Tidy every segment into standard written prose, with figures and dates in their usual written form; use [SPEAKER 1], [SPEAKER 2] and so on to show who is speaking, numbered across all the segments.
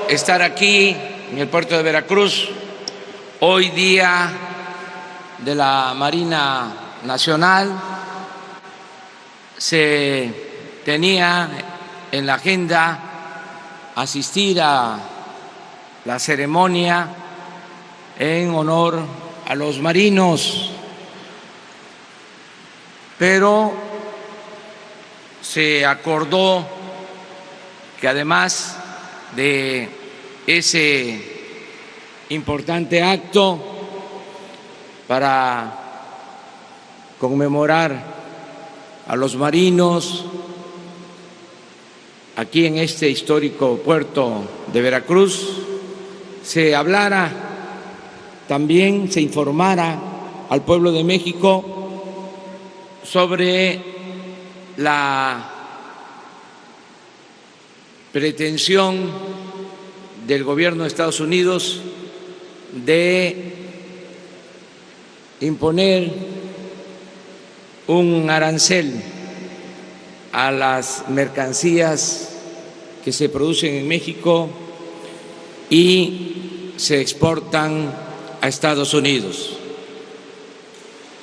[SPEAKER 1] estar aquí en el puerto de Veracruz, hoy día de la Marina Nacional. Se tenía en la agenda asistir a la ceremonia en honor a los marinos, pero se acordó que además de ese importante acto para conmemorar a los marinos aquí en este histórico puerto de Veracruz, se hablara también, se informara al pueblo de México sobre la pretensión del gobierno de Estados Unidos de imponer un arancel a las mercancías que se producen en México y se exportan a Estados Unidos.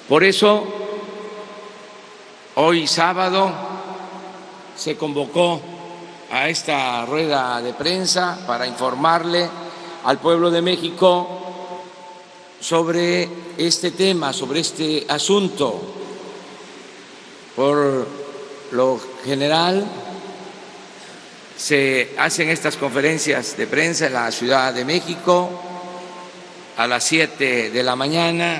[SPEAKER 1] Por eso, hoy sábado se convocó a esta rueda de prensa para informarle al pueblo de México sobre este tema, sobre este asunto. Por lo general se hacen estas conferencias de prensa en la Ciudad de México a las 7 de la mañana,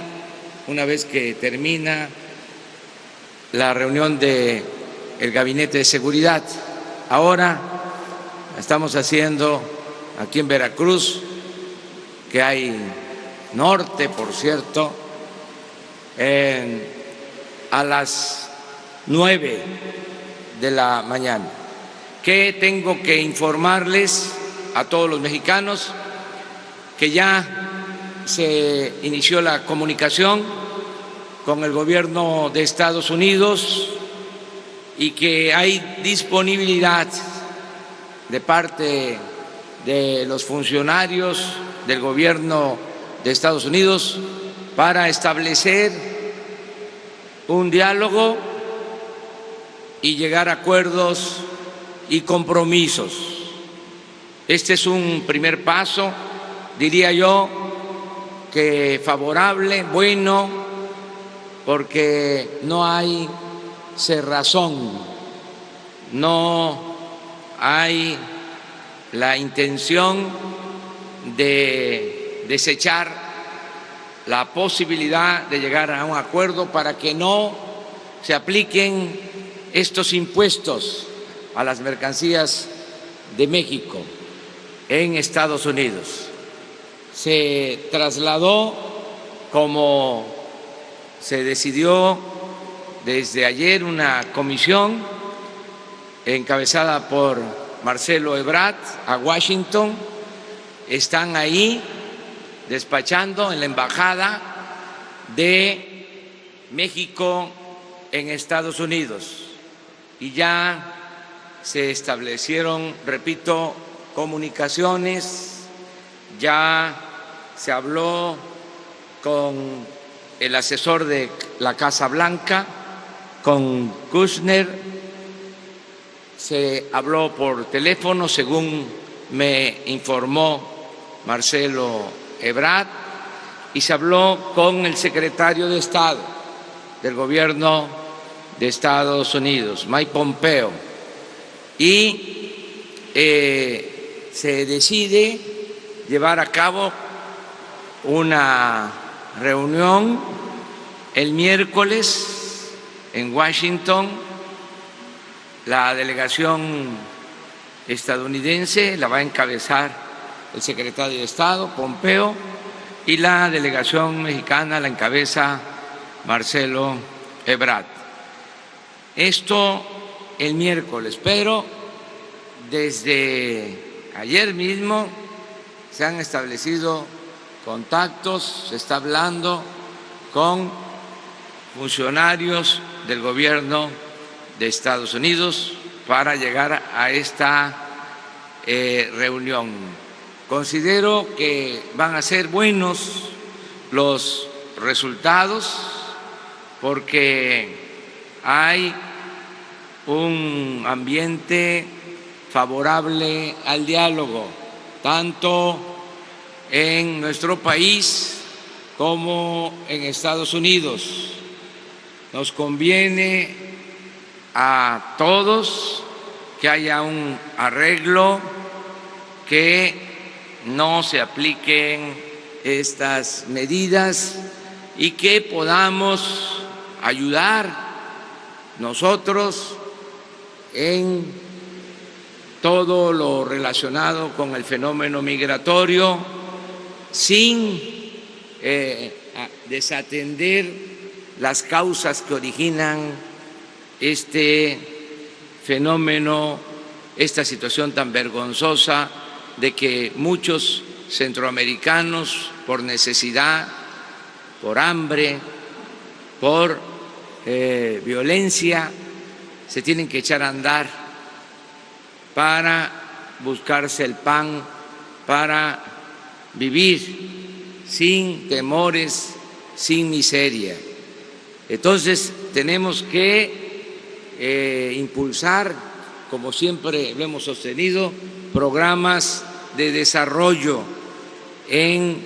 [SPEAKER 1] una vez que termina la reunión del Gabinete de Seguridad. Ahora estamos haciendo aquí en Veracruz, que hay norte, por cierto, a las 9 de la mañana. Que tengo que informarles a todos los mexicanos que ya se inició la comunicación con el gobierno de Estados Unidos y que hay disponibilidad de parte de los funcionarios del gobierno de Estados Unidos para establecer un diálogo y llegar a acuerdos y compromisos. Este es un primer paso, diría yo, que favorable, bueno, porque no hay cerrazón, no hay la intención de desechar la posibilidad de llegar a un acuerdo para que no se apliquen estos impuestos a las mercancías de México en Estados Unidos. Se trasladó, como se decidió desde ayer, una comisión encabezada por Marcelo Ebrard a Washington. Están ahí despachando en la Embajada de México en Estados Unidos y ya se establecieron, repito, comunicaciones, ya se habló con el asesor de la Casa Blanca, con Kushner, se habló por teléfono, según me informó Marcelo Ebrard, y se habló con el secretario de Estado del gobierno de Estados Unidos, Mike Pompeo, y se decide llevar a cabo una reunión el miércoles en Washington. La delegación estadounidense la va a encabezar el secretario de Estado, Pompeo, y la delegación mexicana la encabeza Marcelo Ebrard. Esto el miércoles, pero desde ayer mismo se han establecido contactos, se está hablando con funcionarios del gobierno de Estados Unidos para llegar a esta reunión. Considero que van a ser buenos los resultados porque hay un ambiente favorable al diálogo, tanto en nuestro país como en Estados Unidos. Nos conviene a todos que haya un arreglo, que no se apliquen estas medidas y que podamos ayudar nosotros en todo lo relacionado con el fenómeno migratorio sin desatender las causas que originan este fenómeno, esta situación tan vergonzosa de que muchos centroamericanos, por necesidad, por hambre, por violencia, se tienen que echar a andar para buscarse el pan, para vivir sin temores, sin miseria. Entonces tenemos que impulsar, como siempre lo hemos sostenido, programas de desarrollo en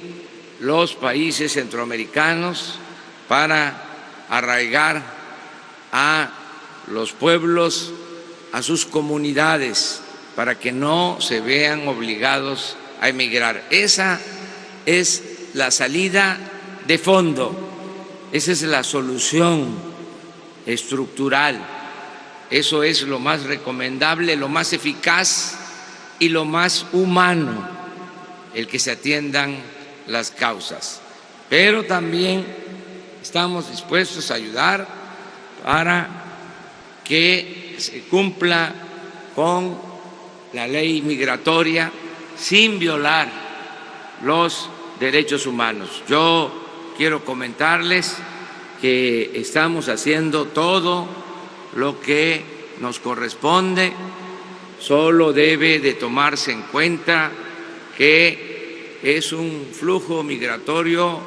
[SPEAKER 1] los países centroamericanos para arraigar a los pueblos, a sus comunidades, para que no se vean obligados a emigrar. Esa es la salida de fondo, esa es la solución estructural, eso es lo más recomendable, lo más eficaz y lo más humano, el que se atiendan las causas. Pero también estamos dispuestos a ayudar para que se cumpla con la ley migratoria sin violar los derechos humanos. Yo quiero comentarles que estamos haciendo todo lo que nos corresponde. Solo debe de tomarse en cuenta que es un flujo migratorio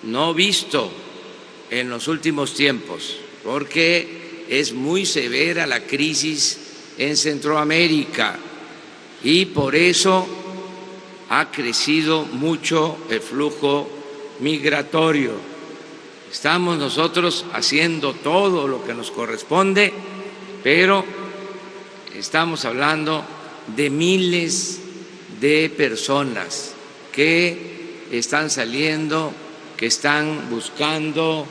[SPEAKER 1] no visto en los últimos tiempos, porque es muy severa la crisis en Centroamérica y por eso ha crecido mucho el flujo migratorio. Estamos nosotros haciendo todo lo que nos corresponde, pero estamos hablando de miles de personas que están saliendo, que están buscando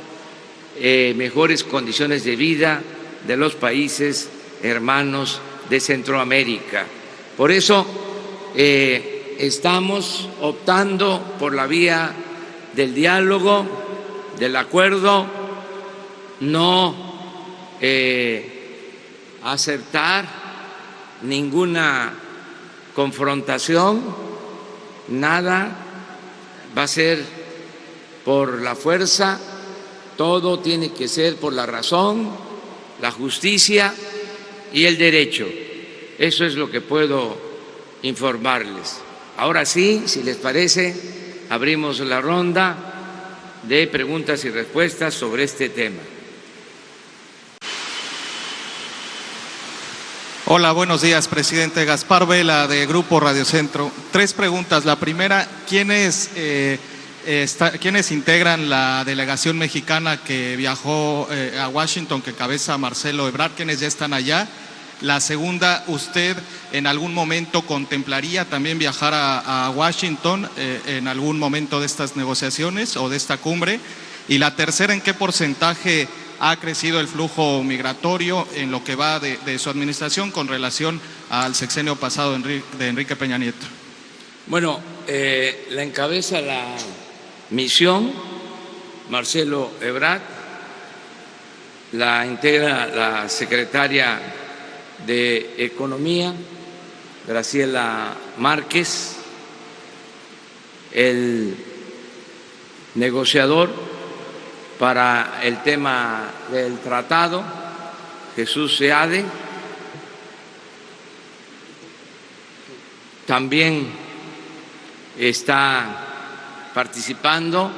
[SPEAKER 1] mejores condiciones de vida de los países hermanos de Centroamérica. Por eso estamos optando por la vía del diálogo, del acuerdo, no aceptar ninguna confrontación, nada va a ser por la fuerza, todo tiene que ser por la razón, la justicia y el derecho. Eso es lo que puedo informarles. Ahora sí, si les parece, abrimos la ronda de preguntas y respuestas sobre este tema.
[SPEAKER 2] Hola, buenos días, presidente. Gaspar Vela, de Grupo Radio Centro. 3 preguntas. La primera, ¿quiénes integran la delegación mexicana que viajó a Washington, que cabeza Marcelo Ebrard? ¿Quiénes ya están allá? La segunda, ¿usted en algún momento contemplaría también viajar a Washington en algún momento de estas negociaciones o de esta cumbre? Y la tercera, ¿en qué porcentaje ha crecido el flujo migratorio en lo que va de su administración con relación al sexenio pasado de Enrique Peña Nieto?
[SPEAKER 1] Bueno, la encabeza la misión Marcelo Ebrard, la integra la secretaria de Economía, Graciela Márquez, el negociador para el tema del tratado, Jesús Seade, también está participando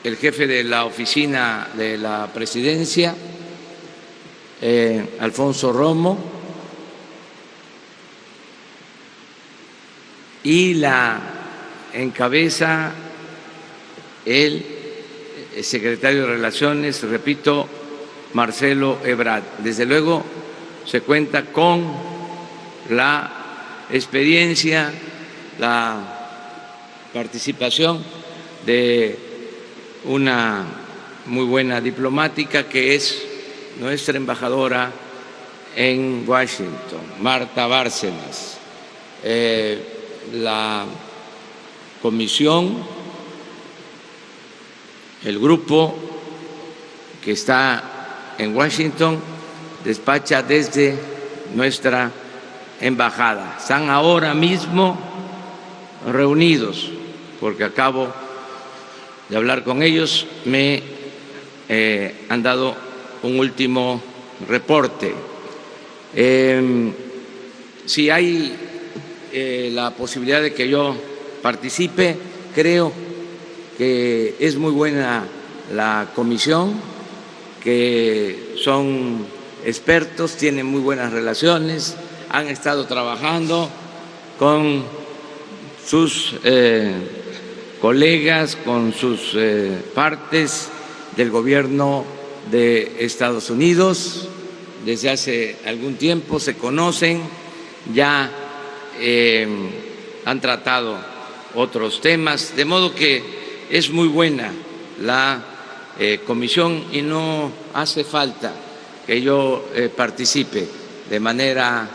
[SPEAKER 1] el jefe de la oficina de la presidencia, Alfonso Romo, y la encabeza el secretario de Relaciones, repito, Marcelo Ebrard. Desde luego se cuenta con la experiencia, la participación de una muy buena diplomática que es nuestra embajadora en Washington, Marta Bárcenas. La comisión, el grupo que está en Washington despacha desde nuestra embajada. Están ahora mismo reunidos porque acabo de hablar con ellos, me han dado un último reporte. Si hay la posibilidad de que yo participe, creo que es muy buena la comisión, que son expertos, tienen muy buenas relaciones, han estado trabajando con sus colegas, con sus partes del gobierno de Estados Unidos desde hace algún tiempo, se conocen, ya han tratado otros temas, de modo que es muy buena la comisión y no hace falta que yo participe de manera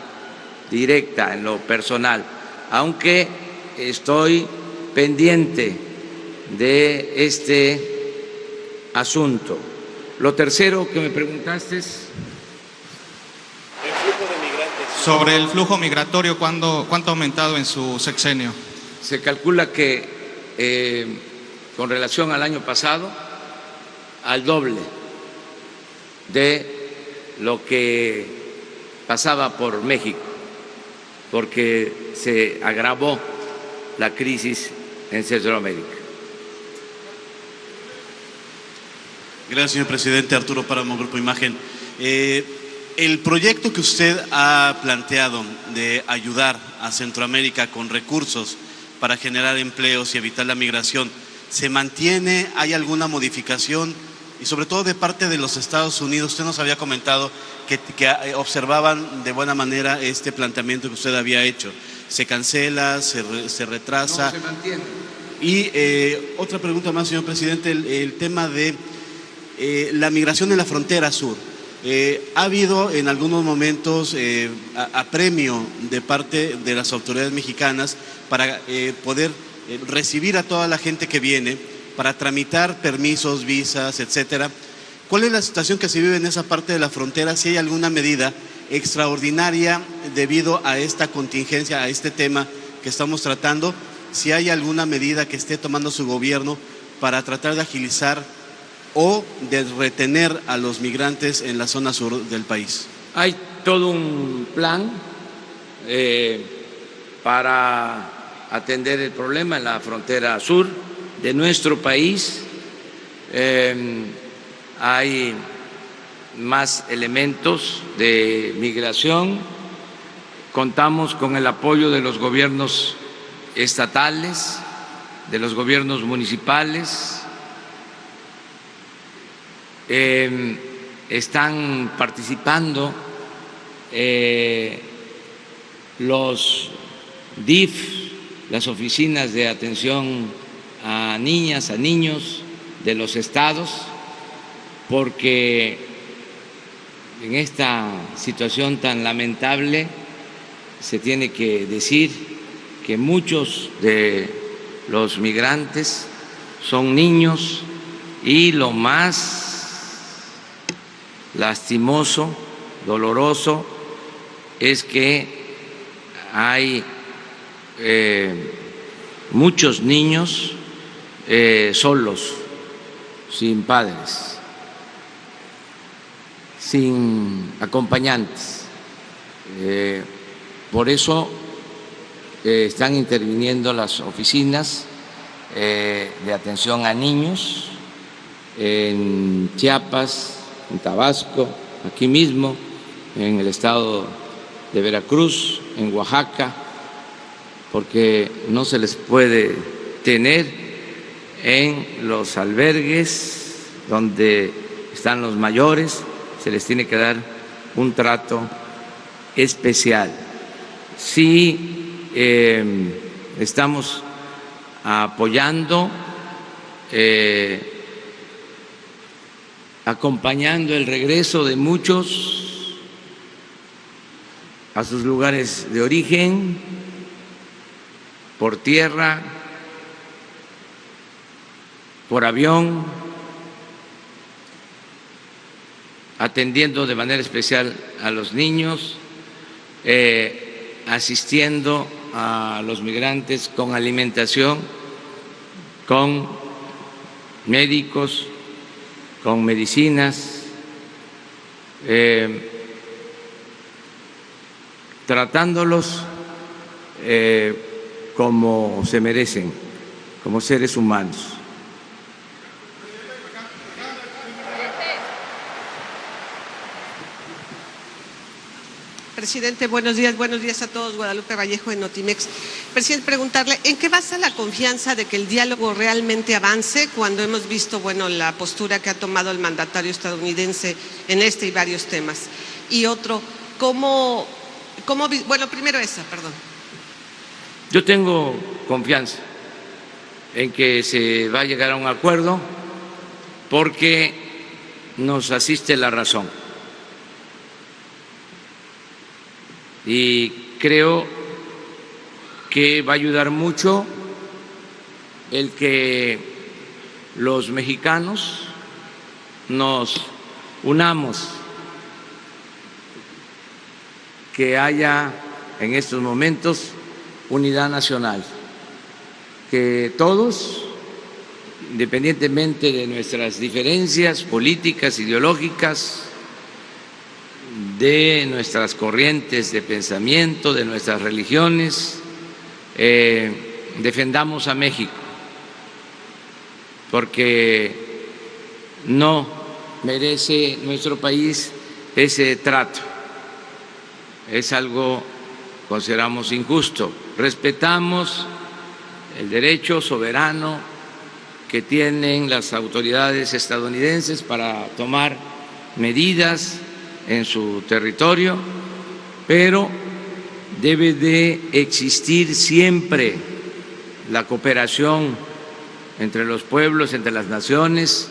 [SPEAKER 1] directa en lo personal, aunque estoy pendiente de este asunto. Lo tercero que me preguntaste es
[SPEAKER 2] sobre el flujo migratorio. ¿Cuánto ha aumentado en su sexenio?
[SPEAKER 1] Se calcula que con relación al año pasado, al doble de lo que pasaba por México, porque se agravó la crisis en Centroamérica.
[SPEAKER 3] Gracias, señor presidente. Arturo Páramo, Grupo Imagen. El proyecto que usted ha planteado de ayudar a Centroamérica con recursos para generar empleos y evitar la migración, ¿se mantiene? ¿Hay alguna modificación? Y sobre todo de parte de los Estados Unidos, usted nos había comentado que observaban de buena manera este planteamiento que usted había hecho. ¿Se cancela? ¿Se retrasa?
[SPEAKER 1] No, se mantiene.
[SPEAKER 3] Y otra pregunta más, señor presidente, el tema de la migración en la frontera sur. Ha habido en algunos momentos apremio de parte de las autoridades mexicanas para poder recibir a toda la gente que viene, para tramitar permisos, visas, etcétera. ¿Cuál es la situación que se vive en esa parte de la frontera? Si hay alguna medida extraordinaria debido a esta contingencia, a este tema que estamos tratando, si hay alguna medida que esté tomando su gobierno para tratar de agilizar o de retener a los migrantes en la zona sur del país.
[SPEAKER 1] Hay todo un plan para atender el problema en la frontera sur de nuestro país. Hay más elementos de migración. Contamos con el apoyo de los gobiernos estatales, de los gobiernos municipales. Están participando los DIF, las oficinas de atención a niñas, a niños de los estados, porque en esta situación tan lamentable se tiene que decir que muchos de los migrantes son niños y lo más lastimoso, doloroso, es que hay muchos niños solos, sin padres, sin acompañantes. Por eso están interviniendo las oficinas de atención a niños en Chiapas, en Tabasco, aquí mismo, en el estado de Veracruz, en Oaxaca, porque no se les puede tener en los albergues donde están los mayores, se les tiene que dar un trato especial. Sí, estamos apoyando, acompañando el regreso de muchos a sus lugares de origen, por tierra, por avión, atendiendo de manera especial a los niños, asistiendo a los migrantes con alimentación, con médicos, con medicinas, tratándolos como se merecen, como seres humanos.
[SPEAKER 4] Presidente, buenos días a todos. Guadalupe Vallejo de Notimex. Presidente, preguntarle, ¿en qué basa la confianza de que el diálogo realmente avance cuando hemos visto, la postura que ha tomado el mandatario estadounidense en este y varios temas? Y otro, primero esa, perdón.
[SPEAKER 1] Yo tengo confianza en que se va a llegar a un acuerdo porque nos asiste la razón. Y creo que va a ayudar mucho el que los mexicanos nos unamos, que haya en estos momentos unidad nacional, que todos, independientemente de nuestras diferencias políticas, ideológicas, de nuestras corrientes de pensamiento, de nuestras religiones, defendamos a México, porque no merece nuestro país ese trato, es algo consideramos injusto. Respetamos el derecho soberano que tienen las autoridades estadounidenses para tomar medidas en su territorio, pero debe de existir siempre la cooperación entre los pueblos, entre las naciones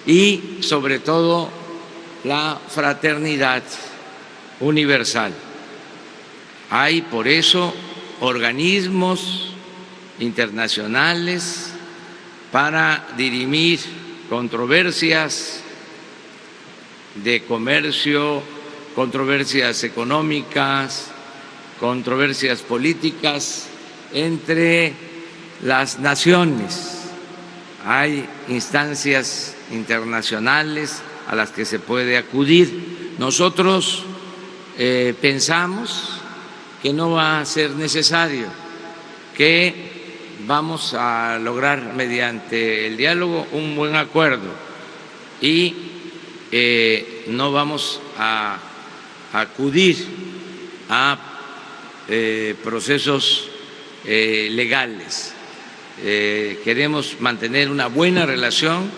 [SPEAKER 1] y sobre todo la fraternidad universal. Hay por eso organismos internacionales para dirimir controversias de comercio, controversias económicas, controversias políticas entre las naciones. Hay instancias internacionales a las que se puede acudir. Nosotros pensamos que no va a ser necesario, que vamos a lograr mediante el diálogo un buen acuerdo y no vamos a acudir a procesos legales. Queremos mantener una buena relación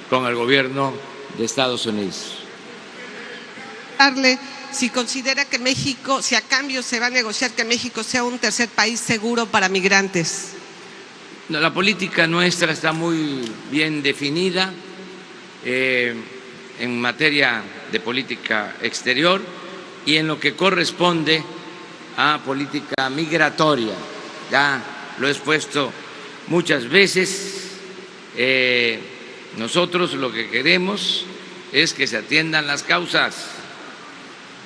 [SPEAKER 1] con el gobierno de Estados Unidos.
[SPEAKER 4] Si considera que México, si a cambio se va a negociar que México sea un tercer país seguro para migrantes.
[SPEAKER 1] La política nuestra está muy bien definida en materia de política exterior y en lo que corresponde a política migratoria. Ya lo he expuesto muchas veces. Nosotros lo que queremos es que se atiendan las causas,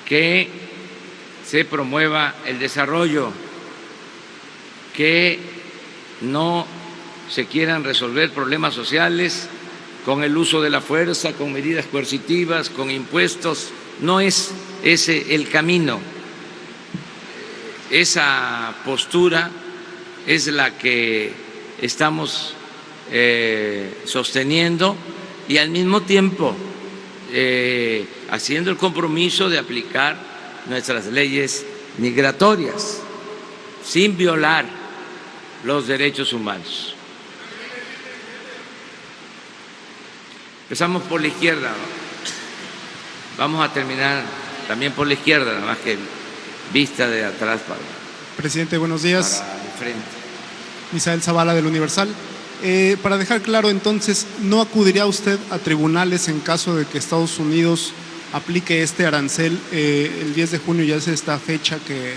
[SPEAKER 1] que se promueva el desarrollo, que no se quieran resolver problemas sociales con el uso de la fuerza, con medidas coercitivas, con impuestos. No es ese el camino. Esa postura es la que estamos sosteniendo y al mismo tiempo haciendo el compromiso de aplicar nuestras leyes migratorias sin violar los derechos humanos. Empezamos por la izquierda, vamos a terminar también por la izquierda, nada más que vista de atrás para
[SPEAKER 5] Presidente, buenos días.
[SPEAKER 1] para el frente.
[SPEAKER 5] Misael Zavala del Universal. Para dejar claro, entonces, ¿no acudiría usted a tribunales en caso de que Estados Unidos aplique este arancel? El 10 de junio ya es esta fecha que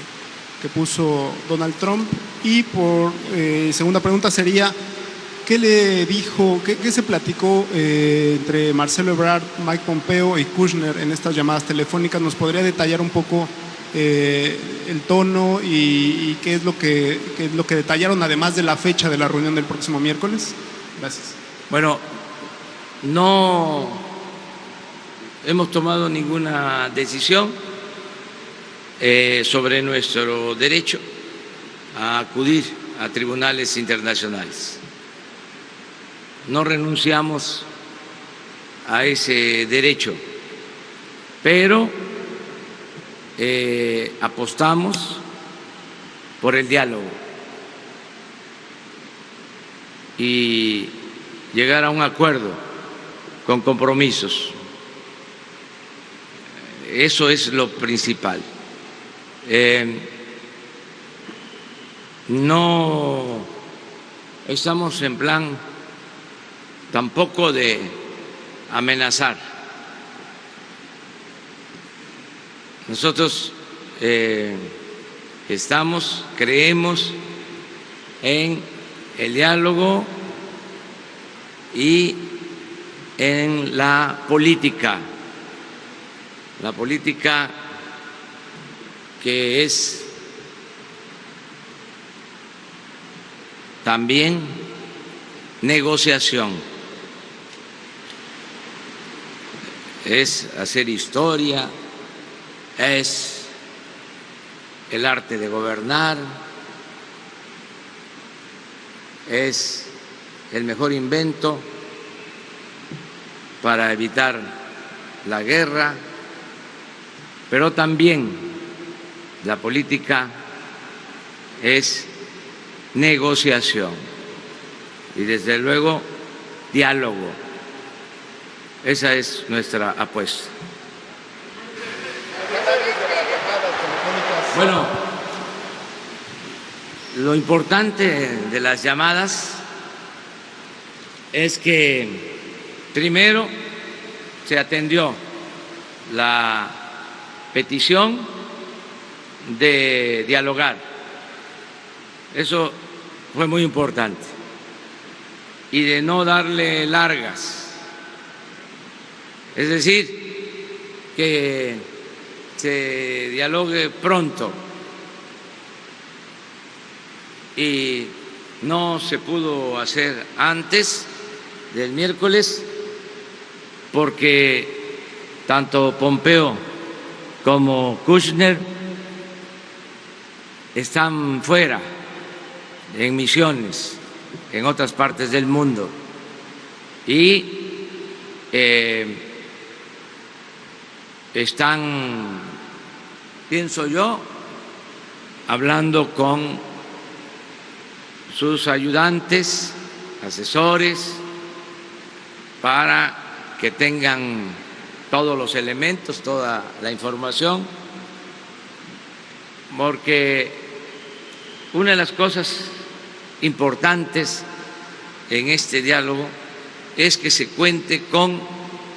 [SPEAKER 5] puso Donald Trump. Y por segunda pregunta sería, ¿qué le dijo, qué se platicó entre Marcelo Ebrard, Mike Pompeo y Kushner en estas llamadas telefónicas? ¿Nos podría detallar un poco el tono y qué es lo que detallaron, además de la fecha de la reunión del próximo miércoles? Gracias.
[SPEAKER 1] Bueno, no hemos tomado ninguna decisión sobre nuestro derecho a acudir a tribunales internacionales. No renunciamos a ese derecho, pero apostamos por el diálogo y llegar a un acuerdo con compromisos. Eso es lo principal. No estamos en plan tampoco de amenazar. Nosotros creemos en el diálogo y en la política que es también negociación, es hacer historia, es el arte de gobernar, es el mejor invento para evitar la guerra, pero también la política es negociación y desde luego diálogo. Esa es nuestra apuesta. Bueno, lo importante de las llamadas es que primero se atendió la petición de dialogar. Eso fue muy importante. Y de no darle largas. Es decir, que se dialogue pronto. Y no se pudo hacer antes del miércoles porque tanto Pompeo como Kushner están fuera en misiones en otras partes del mundo y están, pienso yo, hablando con sus ayudantes, asesores, para que tengan todos los elementos, toda la información, porque una de las cosas importantes en este diálogo es que se cuente con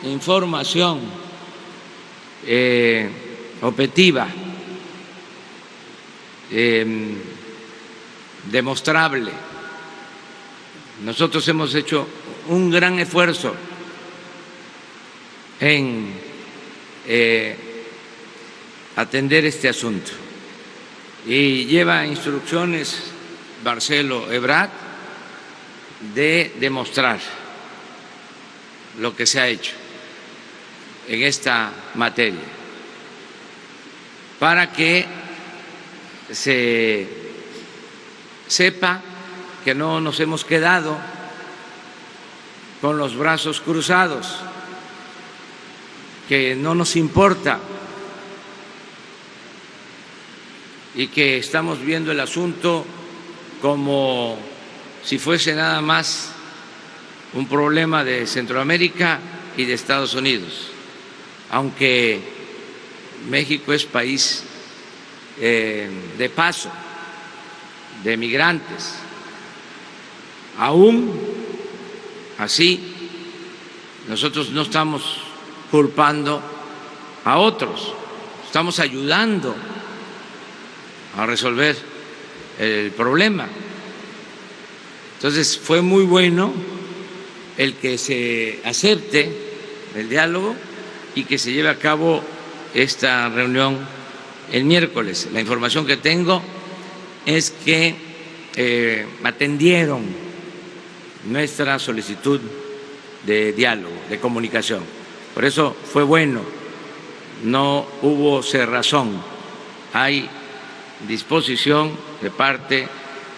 [SPEAKER 1] información objetiva, demostrable. Nosotros hemos hecho un gran esfuerzo en atender este asunto y lleva instrucciones Marcelo Ebrard de demostrar lo que se ha hecho en esta materia para que se sepa que no nos hemos quedado con los brazos cruzados, que no nos importa y que estamos viendo el asunto como si fuese nada más un problema de Centroamérica y de Estados Unidos, aunque México es país de paso de migrantes. Aún así, nosotros no estamos culpando a otros, estamos ayudando a resolver el problema. Entonces fue muy bueno el que se acepte el diálogo y que se lleve a cabo esta reunión el miércoles. La información que tengo es que atendieron nuestra solicitud de diálogo, de comunicación. Por eso fue bueno, no hubo cerrazón, hay disposición de parte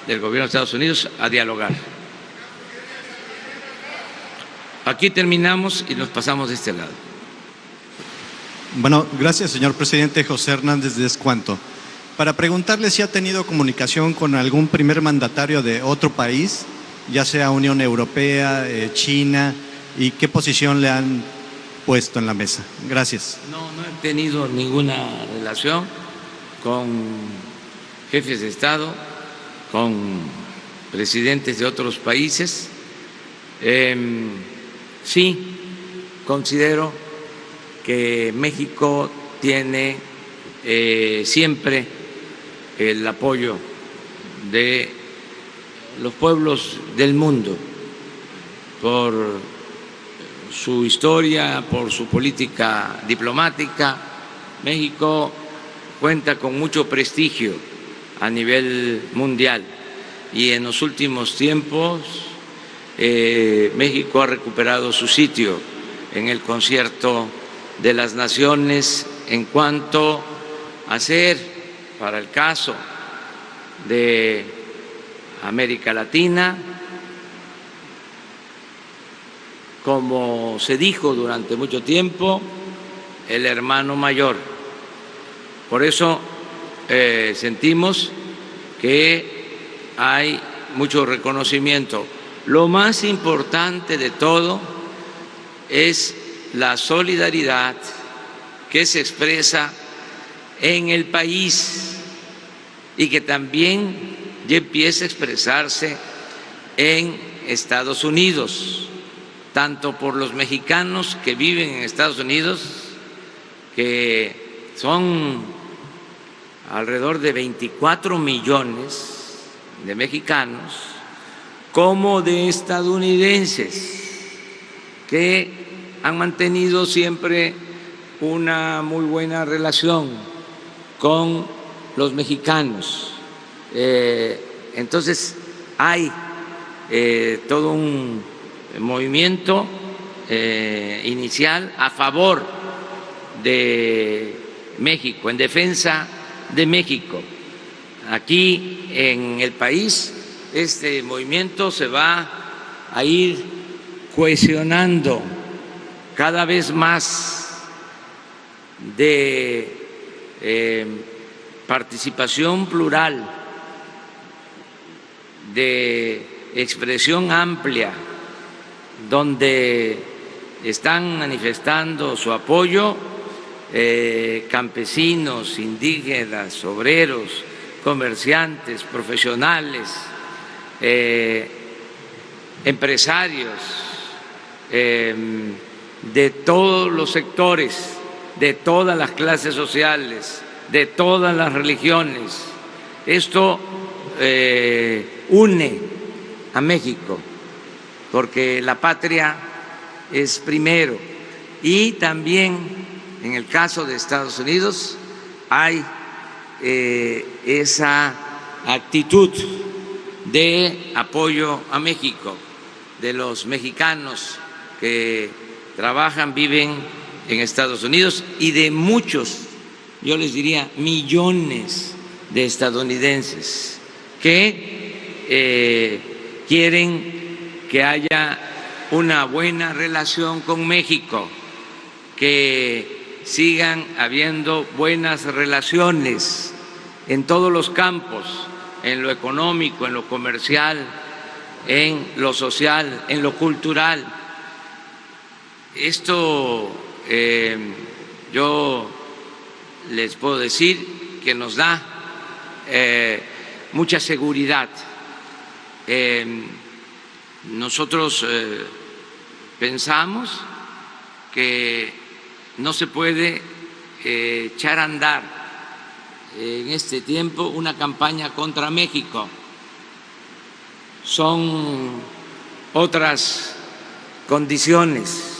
[SPEAKER 1] del gobierno de Estados Unidos a dialogar. Aquí terminamos y nos pasamos de este lado.
[SPEAKER 6] Bueno, gracias, señor presidente. José Hernández de Escuanto. Para preguntarle si ha tenido comunicación con algún primer mandatario de otro país, ya sea Unión Europea, China, y qué posición le han puesto en la mesa. Gracias.
[SPEAKER 1] No he tenido ninguna relación con jefes de Estado, con presidentes de otros países. Sí, considero que México tiene siempre el apoyo de los pueblos del mundo por su historia, por su política diplomática. México cuenta con mucho prestigio a nivel mundial y en los últimos tiempos México ha recuperado su sitio en el concierto de las naciones en cuanto a ser, para el caso de América Latina, como se dijo durante mucho tiempo, el hermano mayor. Por eso sentimos que hay mucho reconocimiento. Lo más importante de todo es la solidaridad que se expresa en el país y que también ya empieza a expresarse en Estados Unidos, tanto por los mexicanos que viven en Estados Unidos, que son alrededor de 24 millones de mexicanos, como de estadounidenses que han mantenido siempre una muy buena relación con los mexicanos. Entonces hay todo un movimiento inicial a favor de México, en defensa de México. Aquí en el país este movimiento se va a ir cohesionando cada vez más de participación plural, de expresión amplia, donde están manifestando su apoyo campesinos, indígenas, obreros, comerciantes, profesionales, empresarios de todos los sectores, de todas las clases sociales, de todas las religiones. Esto une a México, porque la patria es primero. Y también en el caso de Estados Unidos hay esa actitud de apoyo a México, de los mexicanos que trabajan, viven en Estados Unidos y de muchos, yo les diría millones de estadounidenses que quieren que haya una buena relación con México, que sigan habiendo buenas relaciones en todos los campos, en lo económico, en lo comercial, en lo social, en lo cultural. Esto yo les puedo decir que nos da mucha seguridad. Nosotros pensamos que no se puede echar a andar en este tiempo una campaña contra México. Son otras condiciones.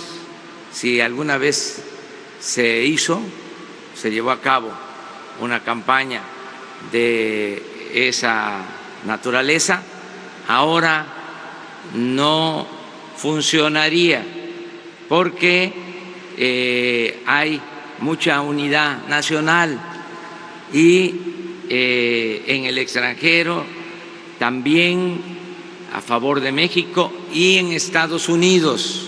[SPEAKER 1] Si alguna vez se llevó a cabo una campaña de esa naturaleza, ahora no funcionaría porque hay mucha unidad nacional y en el extranjero también a favor de México y en Estados Unidos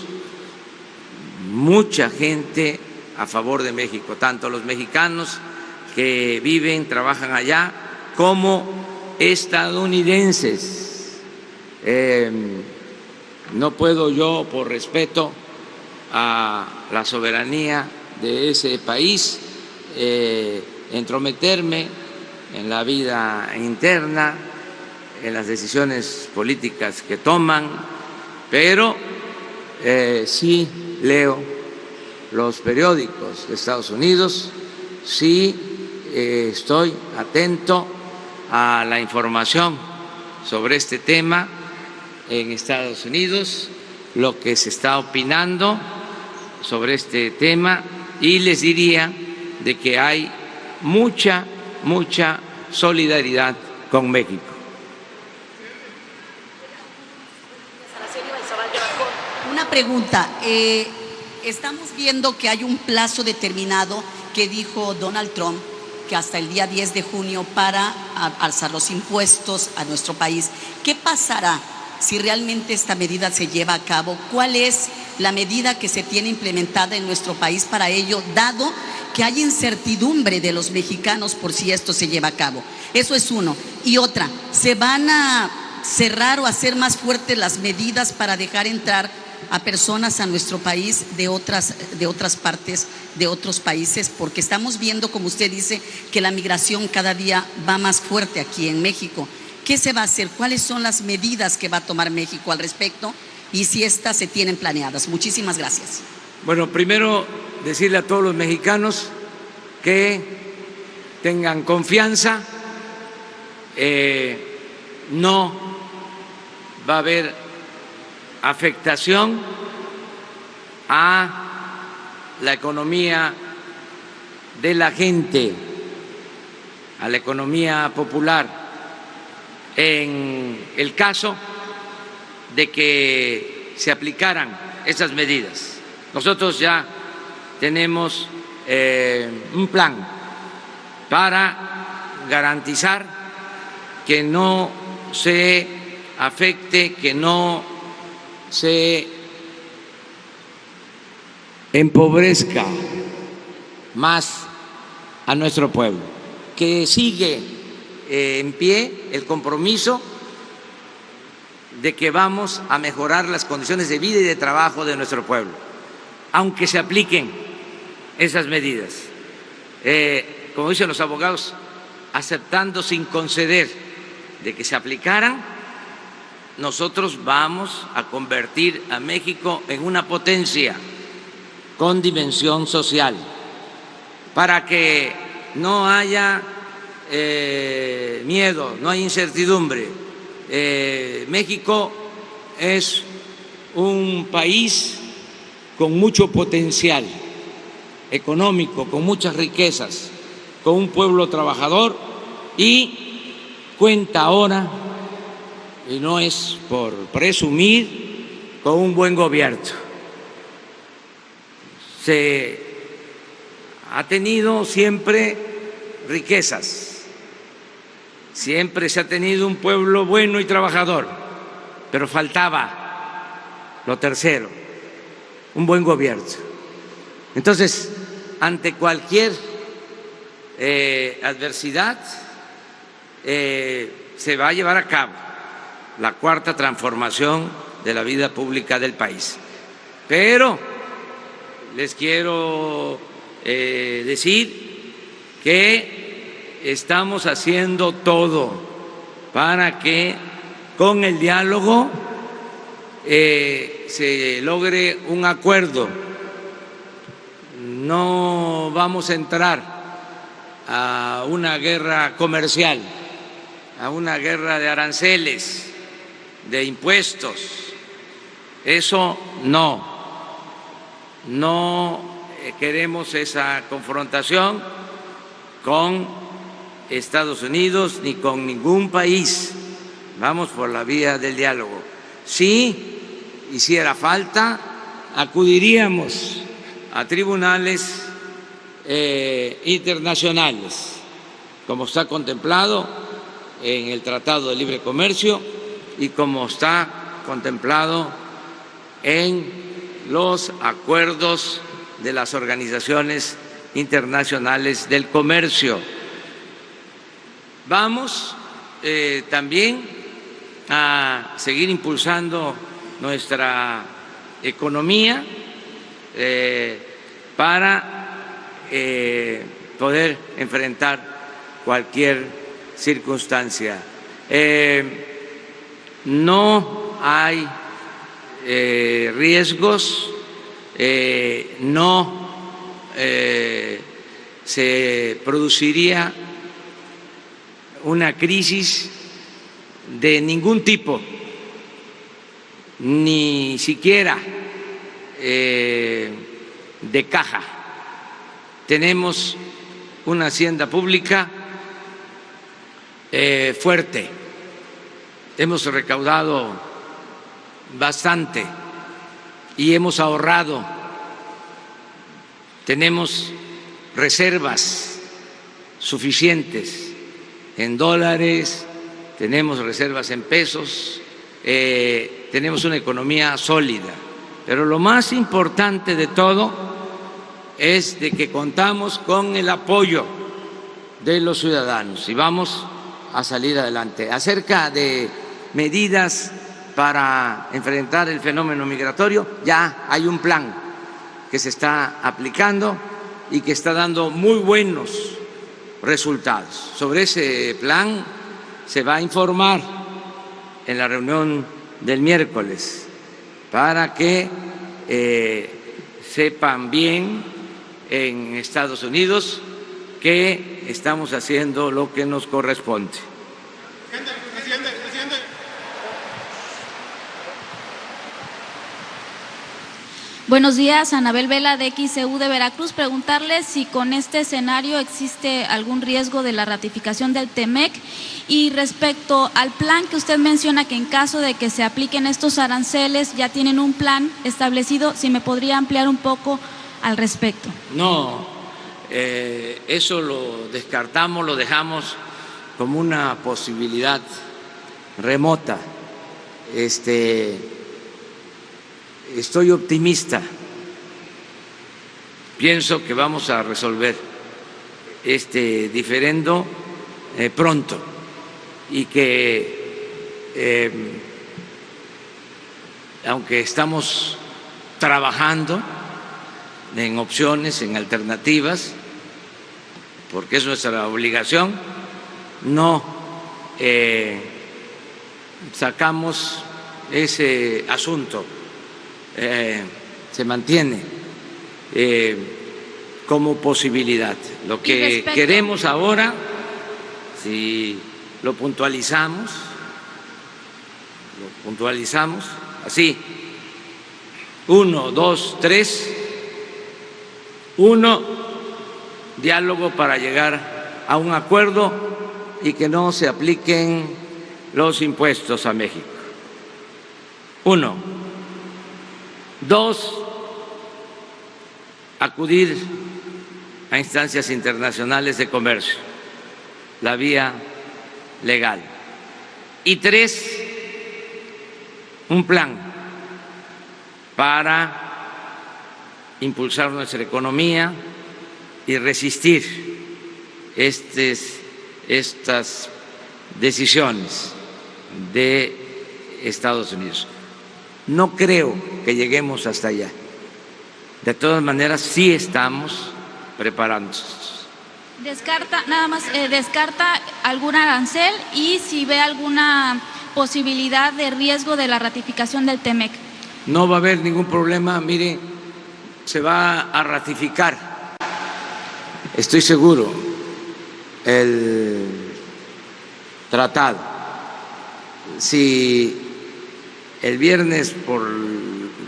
[SPEAKER 1] mucha gente a favor de México, tanto los mexicanos que viven, trabajan allá, como estadounidenses. No puedo yo, por respeto a la soberanía de ese país, entrometerme en la vida interna, en las decisiones políticas que toman, pero sí leo los periódicos de Estados Unidos, sí estoy atento a la información sobre este tema en Estados Unidos, lo que se está opinando sobre este tema, y les diría de que hay mucha solidaridad con México.
[SPEAKER 7] Una pregunta. Estamos viendo que hay un plazo determinado que dijo Donald Trump, que hasta el día 10 de junio para alzar los impuestos a nuestro país. ¿Qué pasará si realmente esta medida se lleva a cabo? ¿Cuál es la medida que se tiene implementada en nuestro país para ello, dado que hay incertidumbre de los mexicanos por si esto se lleva a cabo? Eso es uno. Y otra, ¿se van a cerrar o hacer más fuertes las medidas para dejar entrar a personas a nuestro país de otras partes, de otros países? Porque estamos viendo, como usted dice, que la migración cada día va más fuerte aquí en México. ¿Qué se va a hacer? ¿Cuáles son las medidas que va a tomar México al respecto? Y si estas se tienen planeadas. Muchísimas gracias.
[SPEAKER 1] Bueno, primero decirle a todos los mexicanos que tengan confianza, no va a haber afectación a la economía de la gente, a la economía popular, en el caso de que se aplicaran esas medidas. Nosotros ya tenemos un plan para garantizar que no se afecte, que no se empobrezca más a nuestro pueblo, que sigue en pie el compromiso de que vamos a mejorar las condiciones de vida y de trabajo de nuestro pueblo, aunque se apliquen esas medidas. Como dicen los abogados, aceptando sin conceder de que se aplicaran, nosotros vamos a convertir a México en una potencia con dimensión social, para que no haya miedo, no haya incertidumbre. México es un país con mucho potencial económico, con muchas riquezas, con un pueblo trabajador y cuenta ahora, y no es por presumir, con un buen gobierno. Se ha tenido siempre riquezas, Siempre se ha tenido un pueblo bueno y trabajador, pero faltaba lo tercero, un buen gobierno. Entonces, ante cualquier adversidad, se va a llevar a cabo la cuarta transformación de la vida pública del país. Pero les quiero decir que estamos haciendo todo para que con el diálogo se logre un acuerdo. No vamos a entrar a una guerra comercial, a una guerra de aranceles, de impuestos. Eso no queremos esa confrontación con Estados Unidos ni con ningún país. Vamos por la vía del diálogo. Si hiciera falta, acudiríamos a tribunales internacionales, como está contemplado en el Tratado de Libre Comercio y como está contemplado en los acuerdos de las organizaciones internacionales del comercio. Vamos también a seguir impulsando nuestra economía para poder enfrentar cualquier circunstancia. No hay riesgos, no se produciría una crisis de ningún tipo, ni siquiera de caja. Tenemos una hacienda pública fuerte, hemos recaudado bastante y hemos ahorrado, tenemos reservas suficientes en dólares, tenemos reservas en pesos, tenemos una economía sólida, pero lo más importante de todo es de que contamos con el apoyo de los ciudadanos y vamos a salir adelante. Acerca de medidas para enfrentar el fenómeno migratorio, ya hay un plan que se está aplicando y que está dando muy buenos resultados. Sobre ese plan se va a informar en la reunión del miércoles para que sepan bien en Estados Unidos que estamos haciendo lo que nos corresponde.
[SPEAKER 8] Presidente.
[SPEAKER 9] Buenos días, Anabel Vela de XEU de Veracruz. Preguntarle si con este escenario existe algún riesgo de la ratificación del TEMEC y respecto al plan que usted menciona que en caso de que se apliquen estos aranceles ya tienen un plan establecido, si me podría ampliar un poco al respecto.
[SPEAKER 1] No, eso lo descartamos, lo dejamos como una posibilidad remota. Estoy optimista, pienso que vamos a resolver este diferendo pronto y que aunque estamos trabajando en opciones, en alternativas, porque es nuestra obligación, no sacamos ese asunto. Se mantiene como posibilidad. Lo que queremos ahora, si lo puntualizamos así, 1, 2, 3, 1, diálogo para llegar a un acuerdo y que no se apliquen los impuestos a México. 1. 2, acudir a instancias internacionales de comercio, la vía legal. Y 3, un plan para impulsar nuestra economía y resistir estas decisiones de Estados Unidos. No creo que lleguemos hasta allá. De todas maneras, sí estamos preparándonos.
[SPEAKER 9] Descarta, nada más, descarta algún arancel y si ve alguna posibilidad de riesgo de la ratificación del TEMEC.
[SPEAKER 1] No va a haber ningún problema, mire, se va a ratificar, estoy seguro, el tratado. Si el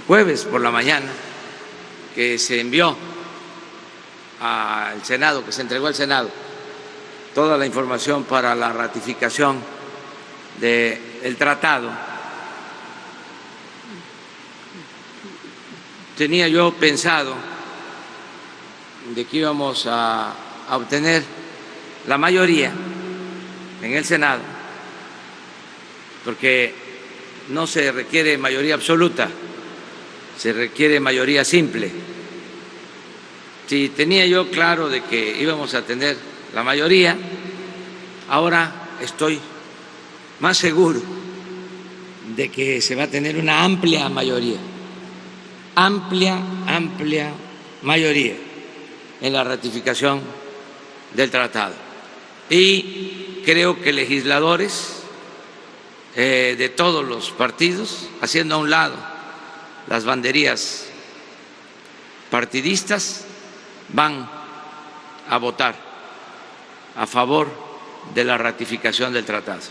[SPEAKER 1] jueves por la mañana, que se envió al Senado, que se entregó al Senado, toda la información para la ratificación del tratado, tenía yo pensado de que íbamos a obtener la mayoría en el Senado, porque no se requiere mayoría absoluta, se requiere mayoría simple. Si tenía yo claro de que íbamos a tener la mayoría, ahora estoy más seguro de que se va a tener una amplia mayoría, amplia mayoría en la ratificación del tratado. Y creo que legisladores de todos los partidos, haciendo a un lado las banderías partidistas, van a votar a favor de la ratificación del tratado.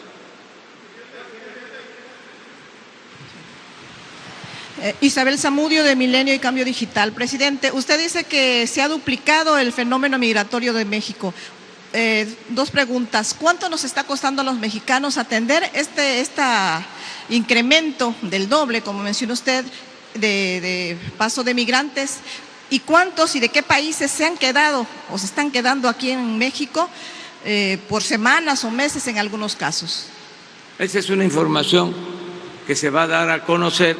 [SPEAKER 10] Isabel Zamudio, de Milenio y Cambio Digital. Presidente, usted dice que se ha duplicado el fenómeno migratorio de México. 2 preguntas. ¿Cuánto nos está costando a los mexicanos atender este incremento del doble, como mencionó usted, de paso de migrantes? ¿Y cuántos y de qué países se han quedado o se están quedando aquí en México por semanas o meses en algunos casos?
[SPEAKER 1] Esa es una información que se va a dar a conocer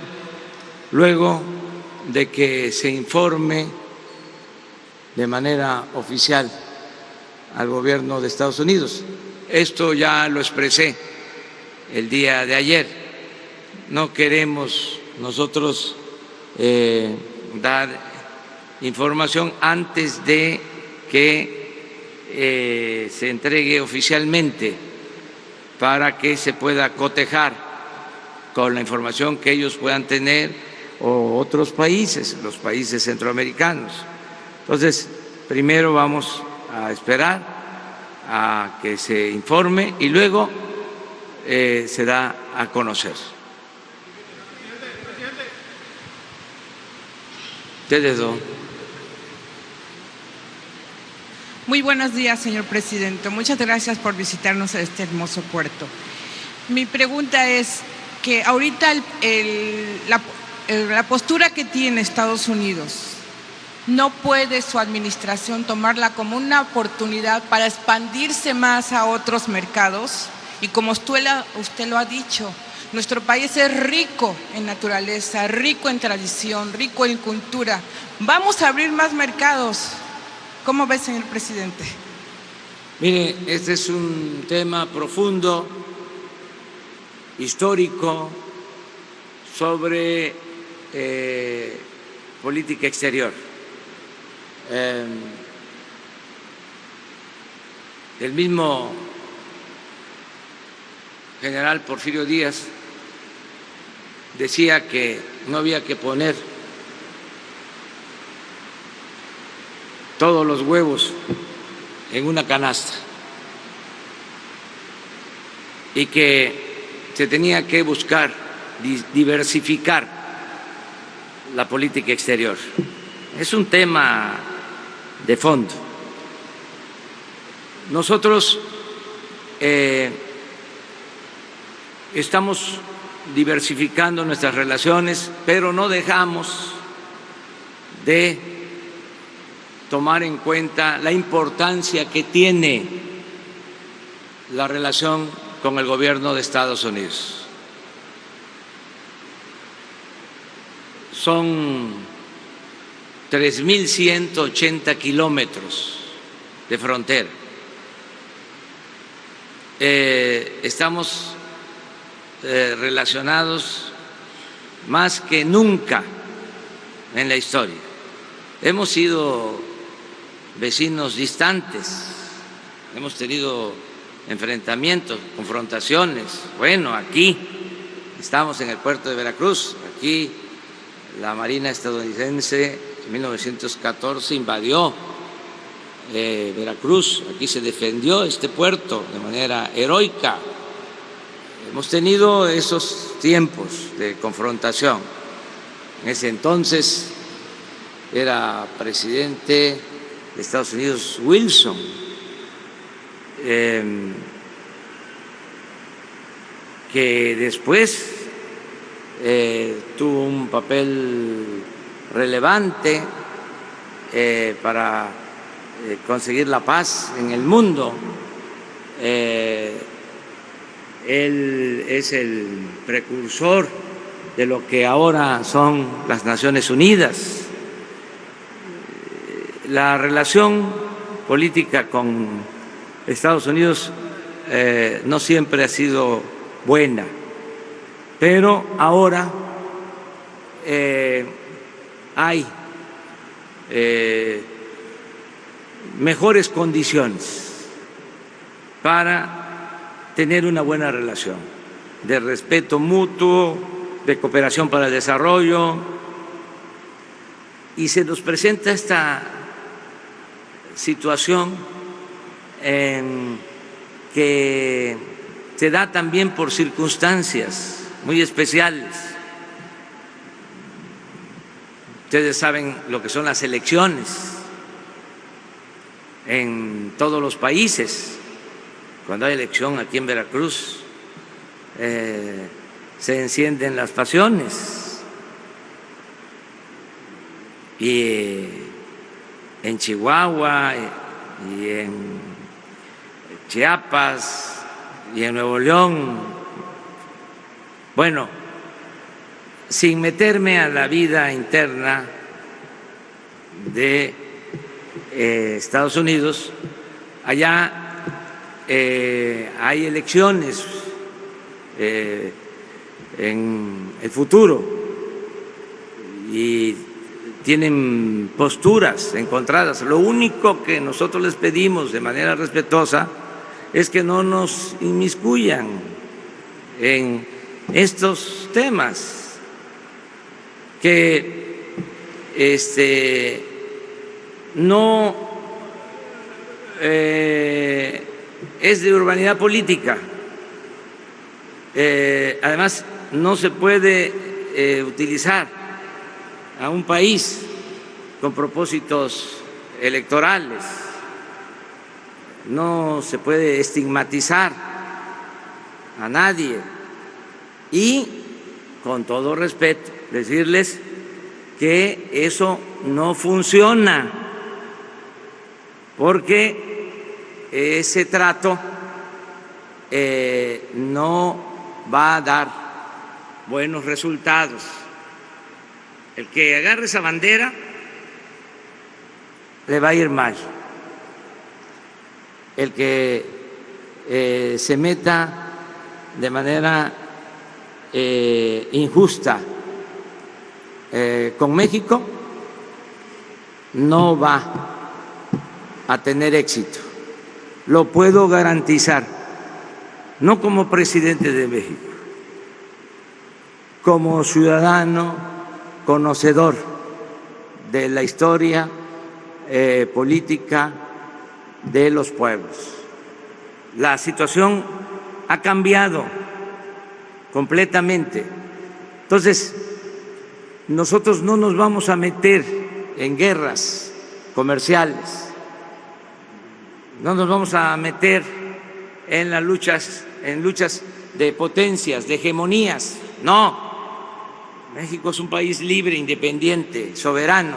[SPEAKER 1] luego de que se informe de manera oficial al gobierno de Estados Unidos. Esto ya lo expresé el día de ayer. No queremos nosotros dar información antes de que se entregue oficialmente para que se pueda cotejar con la información que ellos puedan tener o otros países, los países centroamericanos. Entonces, primero vamos a esperar a que se informe y luego se da a conocer.
[SPEAKER 11] Muy buenos días, señor presidente. Muchas gracias por visitarnos a este hermoso puerto. Mi pregunta es que ahorita la postura que tiene Estados Unidos, ¿no puede su administración tomarla como una oportunidad para expandirse más a otros mercados? Y como usted lo ha dicho, nuestro país es rico en naturaleza, rico en tradición, rico en cultura. Vamos a abrir más mercados. ¿Cómo ve, señor presidente?
[SPEAKER 1] Mire, este es un tema profundo, histórico, sobre política exterior. El mismo general Porfirio Díaz decía que no había que poner todos los huevos en una canasta y que se tenía que buscar diversificar la política exterior. Es un tema de fondo. Nosotros estamos diversificando nuestras relaciones, pero no dejamos de tomar en cuenta la importancia que tiene la relación con el gobierno de Estados Unidos. Son 3.180 kilómetros de frontera. Estamos relacionados más que nunca en la historia. Hemos sido vecinos distantes, hemos tenido enfrentamientos, confrontaciones. Bueno, aquí estamos en el puerto de Veracruz, aquí la Marina estadounidense en 1914 invadió Veracruz, aquí se defendió este puerto de manera heroica. Hemos tenido esos tiempos de confrontación. En ese entonces era presidente de Estados Unidos Wilson, que después tuvo un papel relevante para conseguir la paz en el mundo. Él es el precursor de lo que ahora son las Naciones Unidas. La relación política con Estados Unidos no siempre ha sido buena, pero ahora hay mejores condiciones para tener una buena relación de respeto mutuo, de cooperación para el desarrollo, y se nos presenta esta situación que se da también por circunstancias muy especiales. Ustedes saben lo que son las elecciones en todos los países. Cuando hay elección aquí en Veracruz, se encienden las pasiones, y en Chihuahua y en Chiapas y en Nuevo León. Bueno, sin meterme a la vida interna de Estados Unidos, allá hay elecciones en el futuro y tienen posturas encontradas. Lo único que nosotros les pedimos de manera respetuosa es que no nos inmiscuyan en estos temas, que no es de urbanidad política. Además, no se puede utilizar a un país con propósitos electorales, no se puede estigmatizar a nadie, y con todo respeto decirles que eso no funciona, porque ese trato no va a dar buenos resultados. El que agarre esa bandera le va a ir mal. El que se meta de manera injusta con México no va a tener éxito. Lo puedo garantizar, no como presidente de México, como ciudadano conocedor de la historia política de los pueblos. La situación ha cambiado completamente. Entonces, nosotros no nos vamos a meter en guerras comerciales, no nos vamos a meter en las luchas de potencias, de hegemonías. No, México es un país libre, independiente, soberano.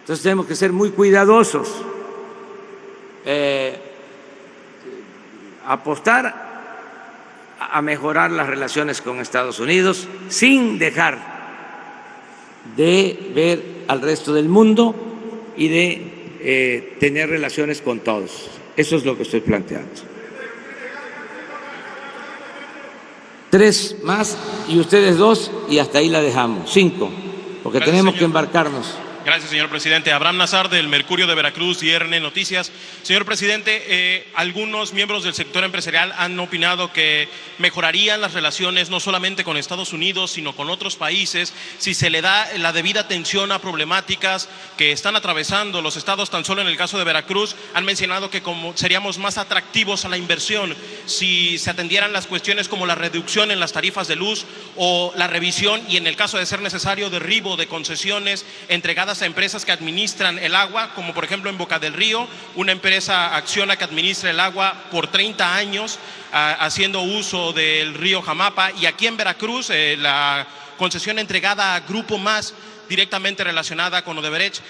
[SPEAKER 1] Entonces tenemos que ser muy cuidadosos. apostar a mejorar las relaciones con Estados Unidos sin dejar de ver al resto del mundo y de tener relaciones con todos. Eso es lo que estoy planteando. 3 más y ustedes 2 y hasta ahí la dejamos. 5, porque
[SPEAKER 12] Gracias,
[SPEAKER 1] tenemos
[SPEAKER 12] señor.
[SPEAKER 1] que embarcarnos.
[SPEAKER 12] Gracias, señor presidente. Abraham Nazar, del Mercurio de Veracruz y RN Noticias. Señor presidente, algunos miembros del sector empresarial han opinado que mejorarían las relaciones no solamente con Estados Unidos, sino con otros países, si se le da la debida atención a problemáticas que están atravesando los estados. Tan solo en el caso de Veracruz han mencionado que como seríamos más atractivos a la inversión si se atendieran las cuestiones como la reducción en las tarifas de luz o la revisión y, en el caso de ser necesario, derribo de concesiones entregadas a empresas que administran el agua, como por ejemplo en Boca del Río, una empresa Acciona que administra el agua por 30 años haciendo uso del río Jamapa, y aquí en Veracruz la concesión entregada a Grupo Más directamente relacionada con Odebrecht.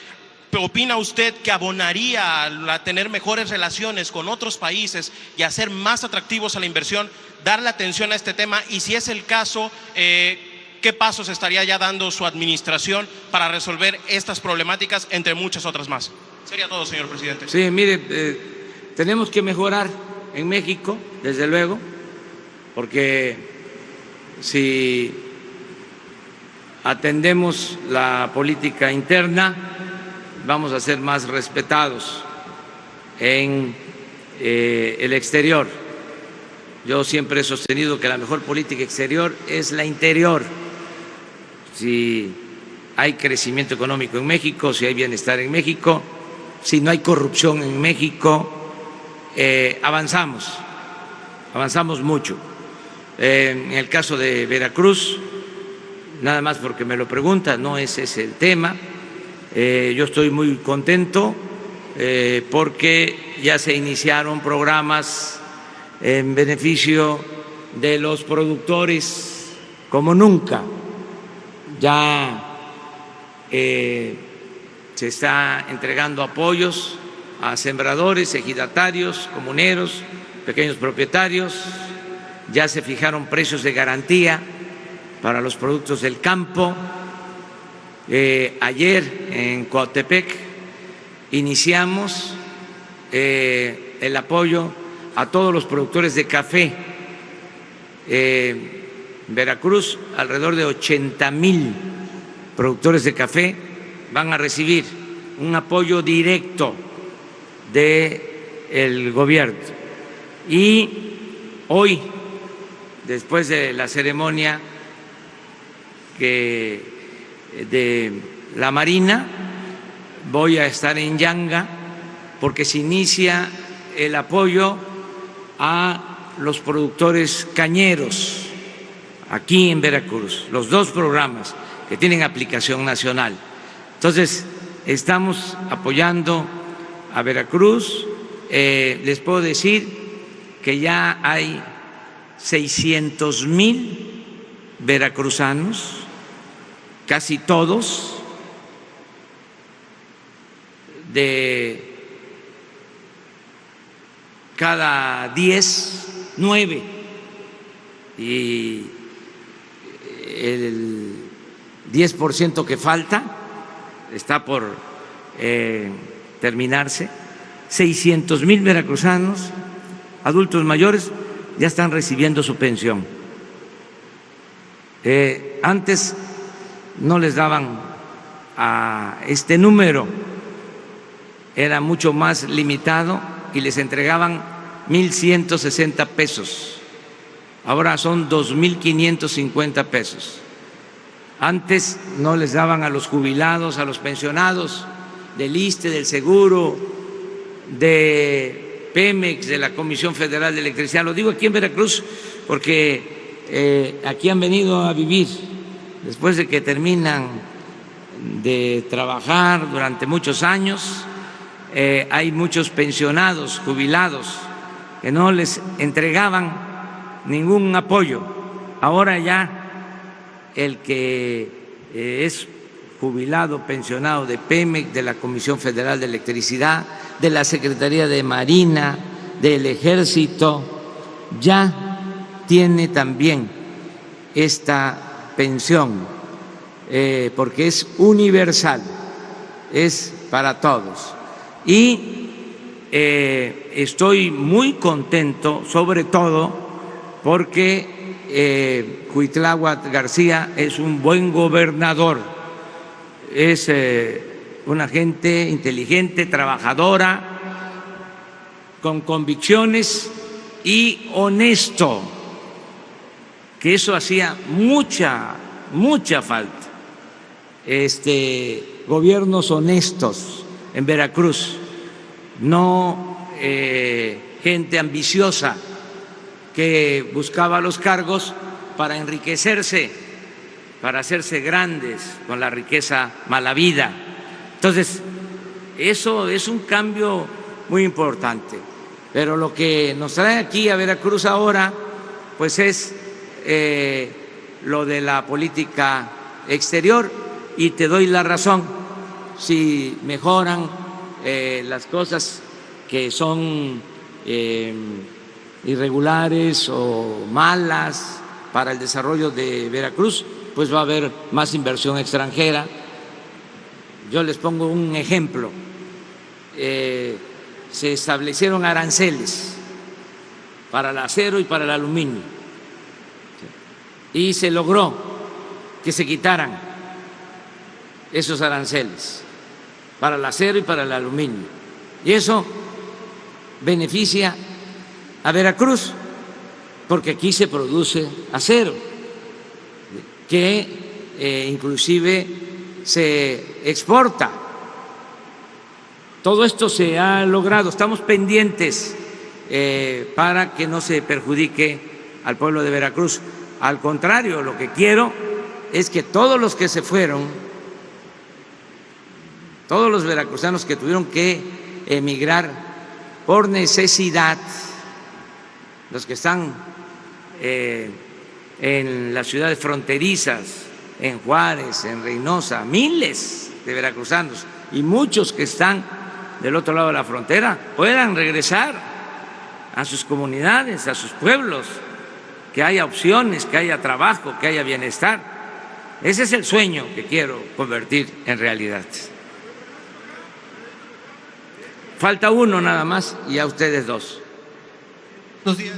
[SPEAKER 12] ¿Opina usted que abonaría a tener mejores relaciones con otros países y a ser más atractivos a la inversión, darle atención a este tema? Y si es el caso, ¿qué pasos estaría ya dando su administración para resolver estas problemáticas, entre muchas otras más? Sería todo, señor presidente.
[SPEAKER 1] Sí, mire, tenemos que mejorar en México, desde luego, porque si atendemos la política interna, vamos a ser más respetados en el exterior. Yo siempre he sostenido que la mejor política exterior es la interior. Si hay crecimiento económico en México, si hay bienestar en México, si no hay corrupción en México, avanzamos mucho. En el caso de Veracruz, nada más porque me lo pregunta, no es ese el tema. Yo estoy muy contento porque ya se iniciaron programas en beneficio de los productores como nunca. Ya se está entregando apoyos a sembradores, ejidatarios, comuneros, pequeños propietarios. Ya se fijaron precios de garantía para los productos del campo. Ayer en Coatepec iniciamos el apoyo a todos los productores de café. Veracruz, alrededor de 80,000 productores de café van a recibir un apoyo directo del gobierno. Y hoy, después de la ceremonia de la Marina, voy a estar en Yanga porque se inicia el apoyo a los productores cañeros aquí en Veracruz, los 2 programas que tienen aplicación nacional. Entonces, estamos apoyando a Veracruz. Les puedo decir que ya hay 600,000 veracruzanos, casi todos, de cada 10, 9, y el 10% que falta está por terminarse. 600,000 veracruzanos, adultos mayores, ya están recibiendo su pensión. Antes no les daban a este número, era mucho más limitado y les entregaban 1,160 pesos. Ahora son 2,550 pesos. Antes no les daban a los jubilados, a los pensionados del ISSSTE, del Seguro, de Pemex, de la Comisión Federal de Electricidad. Lo digo aquí en Veracruz porque aquí han venido a vivir después de que terminan de trabajar durante muchos años. Hay muchos pensionados, jubilados, que no les entregaban ningún apoyo. Ahora ya el que es jubilado, pensionado de Pemex, de la Comisión Federal de Electricidad, de la Secretaría de Marina, del Ejército, ya tiene también esta pensión, porque es universal, es para todos. Y estoy muy contento, sobre todo porque Cuitláhuac García es un buen gobernador, es una gente inteligente, trabajadora, con convicciones y honesto, que eso hacía mucha falta. Gobiernos honestos en Veracruz, no gente ambiciosa que buscaba los cargos para enriquecerse, para hacerse grandes con la riqueza mala vida. Entonces, eso es un cambio muy importante. Pero lo que nos trae aquí a Veracruz ahora, pues es lo de la política exterior, y te doy la razón. Si mejoran las cosas que son irregulares o malas para el desarrollo de Veracruz, pues va a haber más inversión extranjera. Yo les pongo un ejemplo. Se establecieron aranceles para el acero y para el aluminio, y se logró que se quitaran esos aranceles para el acero y para el aluminio, y eso beneficia a Veracruz, porque aquí se produce acero, que inclusive se exporta. Todo esto se ha logrado, estamos pendientes para que no se perjudique al pueblo de Veracruz. Al contrario, lo que quiero es que todos los que se fueron, todos los veracruzanos que tuvieron que emigrar por necesidad, los que están en las ciudades fronterizas, en Juárez, en Reynosa, miles de veracruzanos y muchos que están del otro lado de la frontera, puedan regresar a sus comunidades, a sus pueblos, que haya opciones, que haya trabajo, que haya bienestar. Ese es el sueño que quiero convertir en realidad. Falta uno nada más y a ustedes dos.
[SPEAKER 13] Buenos días.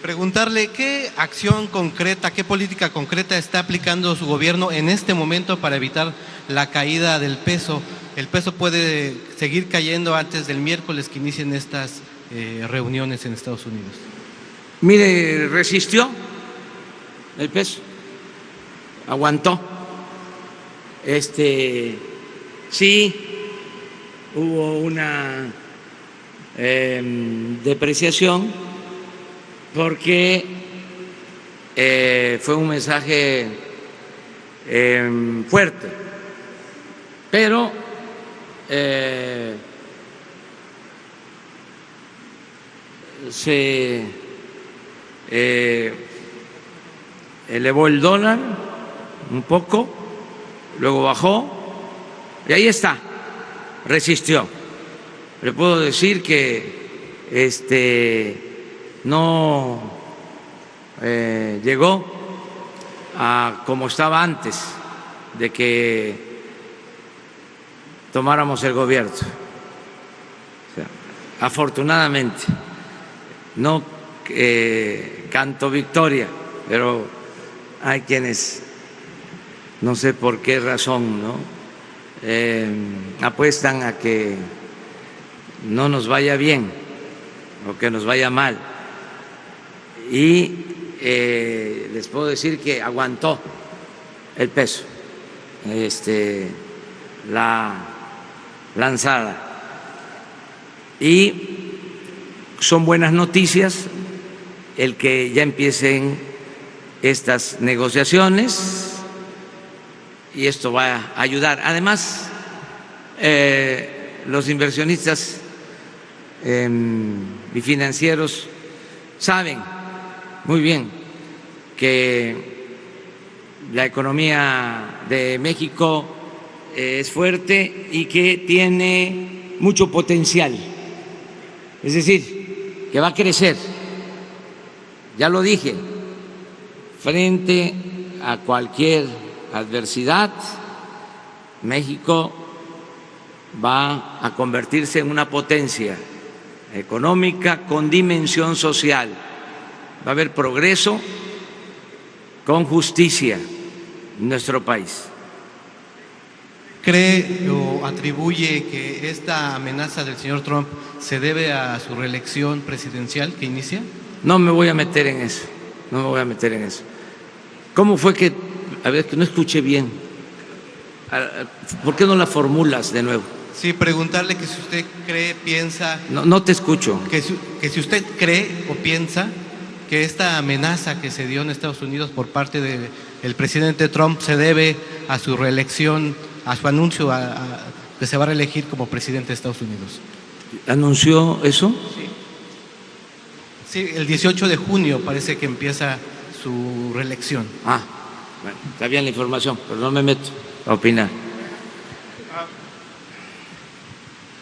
[SPEAKER 13] Preguntarle qué acción concreta, qué política concreta está aplicando su gobierno en este momento para evitar la caída del peso. El peso puede seguir cayendo antes del miércoles que inicien estas reuniones en Estados Unidos.
[SPEAKER 1] Mire, resistió el peso, aguantó. Sí, hubo una depreciación porque fue un mensaje fuerte, pero se elevó el dólar un poco, luego bajó y ahí está, resistió. Le puedo decir que no llegó a como estaba antes de que tomáramos el gobierno. O sea, afortunadamente, no canto victoria, pero hay quienes, no sé por qué razón, ¿no? Apuestan a que no nos vaya bien o que nos vaya mal. Y les puedo decir que aguantó el peso, la lanzada. Y son buenas noticias el que ya empiecen estas negociaciones y esto va a ayudar. Además, los inversionistas y financieros saben muy bien que la economía de México es fuerte y que tiene mucho potencial, es decir, que va a crecer Ya lo dije, frente a cualquier adversidad, México va a convertirse en una potencia económica con dimensión social. Va a haber progreso con justicia en nuestro país.
[SPEAKER 13] ¿Cree o atribuye que esta amenaza del señor Trump se debe a su reelección presidencial que inicia?
[SPEAKER 1] No me voy a meter en eso, no me voy a meter en eso. ¿Cómo fue que, a ver, que no escuché bien? ¿Por qué no la formulas de nuevo?
[SPEAKER 13] Sí, preguntarle que si usted cree, piensa…
[SPEAKER 1] No te escucho.
[SPEAKER 13] Que si usted cree o piensa que esta amenaza que se dio en Estados Unidos por parte del presidente Trump se debe a su reelección, a su anuncio que se va a reelegir como presidente de Estados Unidos.
[SPEAKER 1] ¿Anunció eso?
[SPEAKER 13] Sí, el 18 de junio parece que empieza su reelección.
[SPEAKER 1] Ah, bueno, está bien la información, pero no me meto a opinar.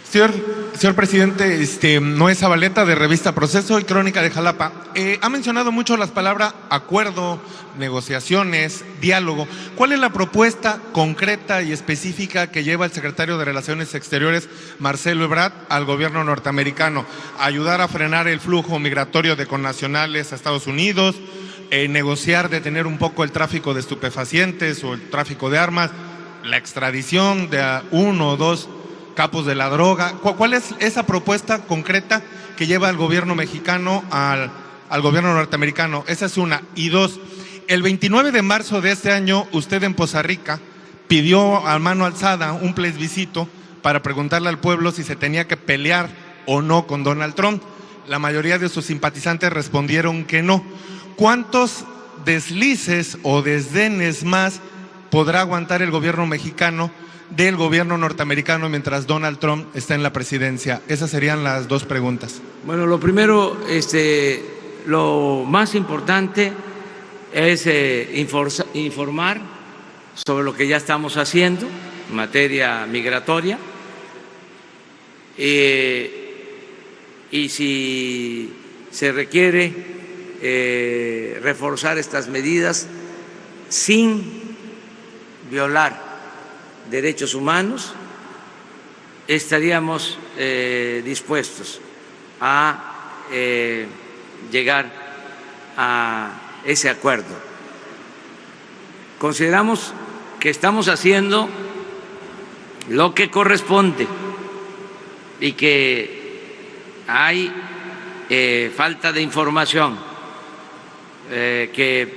[SPEAKER 8] Señor presidente, Noé Zabaleta de Revista Proceso y Crónica de Jalapa. Ha mencionado mucho las palabras acuerdo, negociaciones, diálogo. ¿Cuál es la propuesta concreta y específica que lleva el secretario de Relaciones Exteriores, Marcelo Ebrard, al gobierno norteamericano? ¿Ayudar a frenar el flujo migratorio de connacionales a Estados Unidos? ¿Negociar, detener un poco el tráfico de estupefacientes o el tráfico de armas? ¿La extradición de 1 o 2 capos de la droga? ¿Cuál es esa propuesta concreta que lleva al gobierno mexicano al gobierno norteamericano? Esa es una. Y dos, el 29 de marzo de este año, usted en Poza Rica pidió a mano alzada un plebiscito para preguntarle al pueblo si se tenía que pelear o no con Donald Trump. La mayoría de sus simpatizantes respondieron que no. ¿Cuántos deslices o desdenes más podrá aguantar el gobierno mexicano del gobierno norteamericano mientras Donald Trump está en la presidencia? Esas serían las dos preguntas.
[SPEAKER 1] Bueno, lo primero, lo más importante es informar sobre lo que ya estamos haciendo en materia migratoria y si se requiere reforzar estas medidas sin violar derechos humanos, estaríamos dispuestos a llegar a ese acuerdo. Consideramos que estamos haciendo lo que corresponde y que hay falta de información, que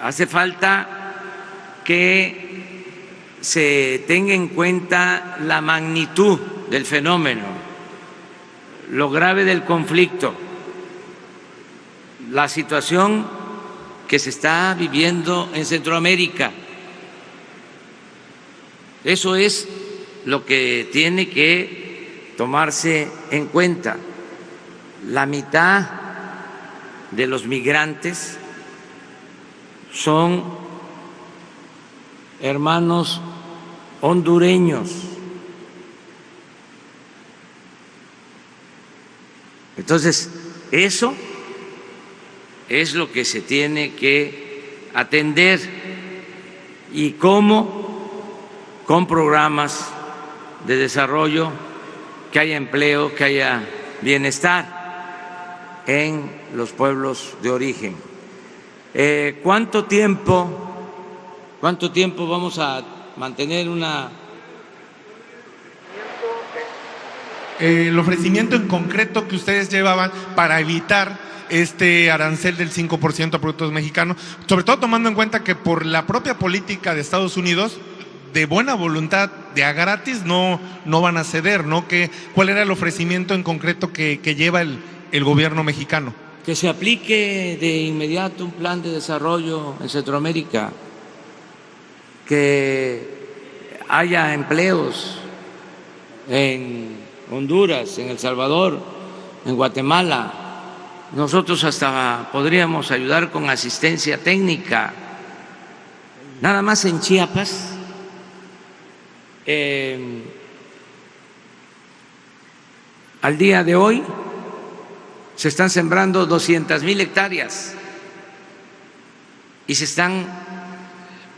[SPEAKER 1] hace falta que se tenga en cuenta la magnitud del fenómeno, lo grave del conflicto, la situación que se está viviendo en Centroamérica. Eso es lo que tiene que tomarse en cuenta. La mitad de los migrantes son hermanos hondureños. Entonces, eso es lo que se tiene que atender. ¿Y cómo? Con programas de desarrollo, que haya empleo, que haya bienestar en los pueblos de origen. ¿Cuánto tiempo vamos a mantener
[SPEAKER 8] el ofrecimiento en concreto que ustedes llevaban para evitar este arancel del 5% a productos mexicanos, sobre todo tomando en cuenta que por la propia política de Estados Unidos, de buena voluntad, de a gratis, no van a ceder, ¿no? ¿Cuál era el ofrecimiento en concreto que lleva el gobierno mexicano?
[SPEAKER 1] Que se aplique de inmediato un plan de desarrollo en Centroamérica, que haya empleos en Honduras, en El Salvador, en Guatemala. Nosotros hasta podríamos ayudar con asistencia técnica. Nada más en Chiapas, al día de hoy se están sembrando 200,000 hectáreas y se están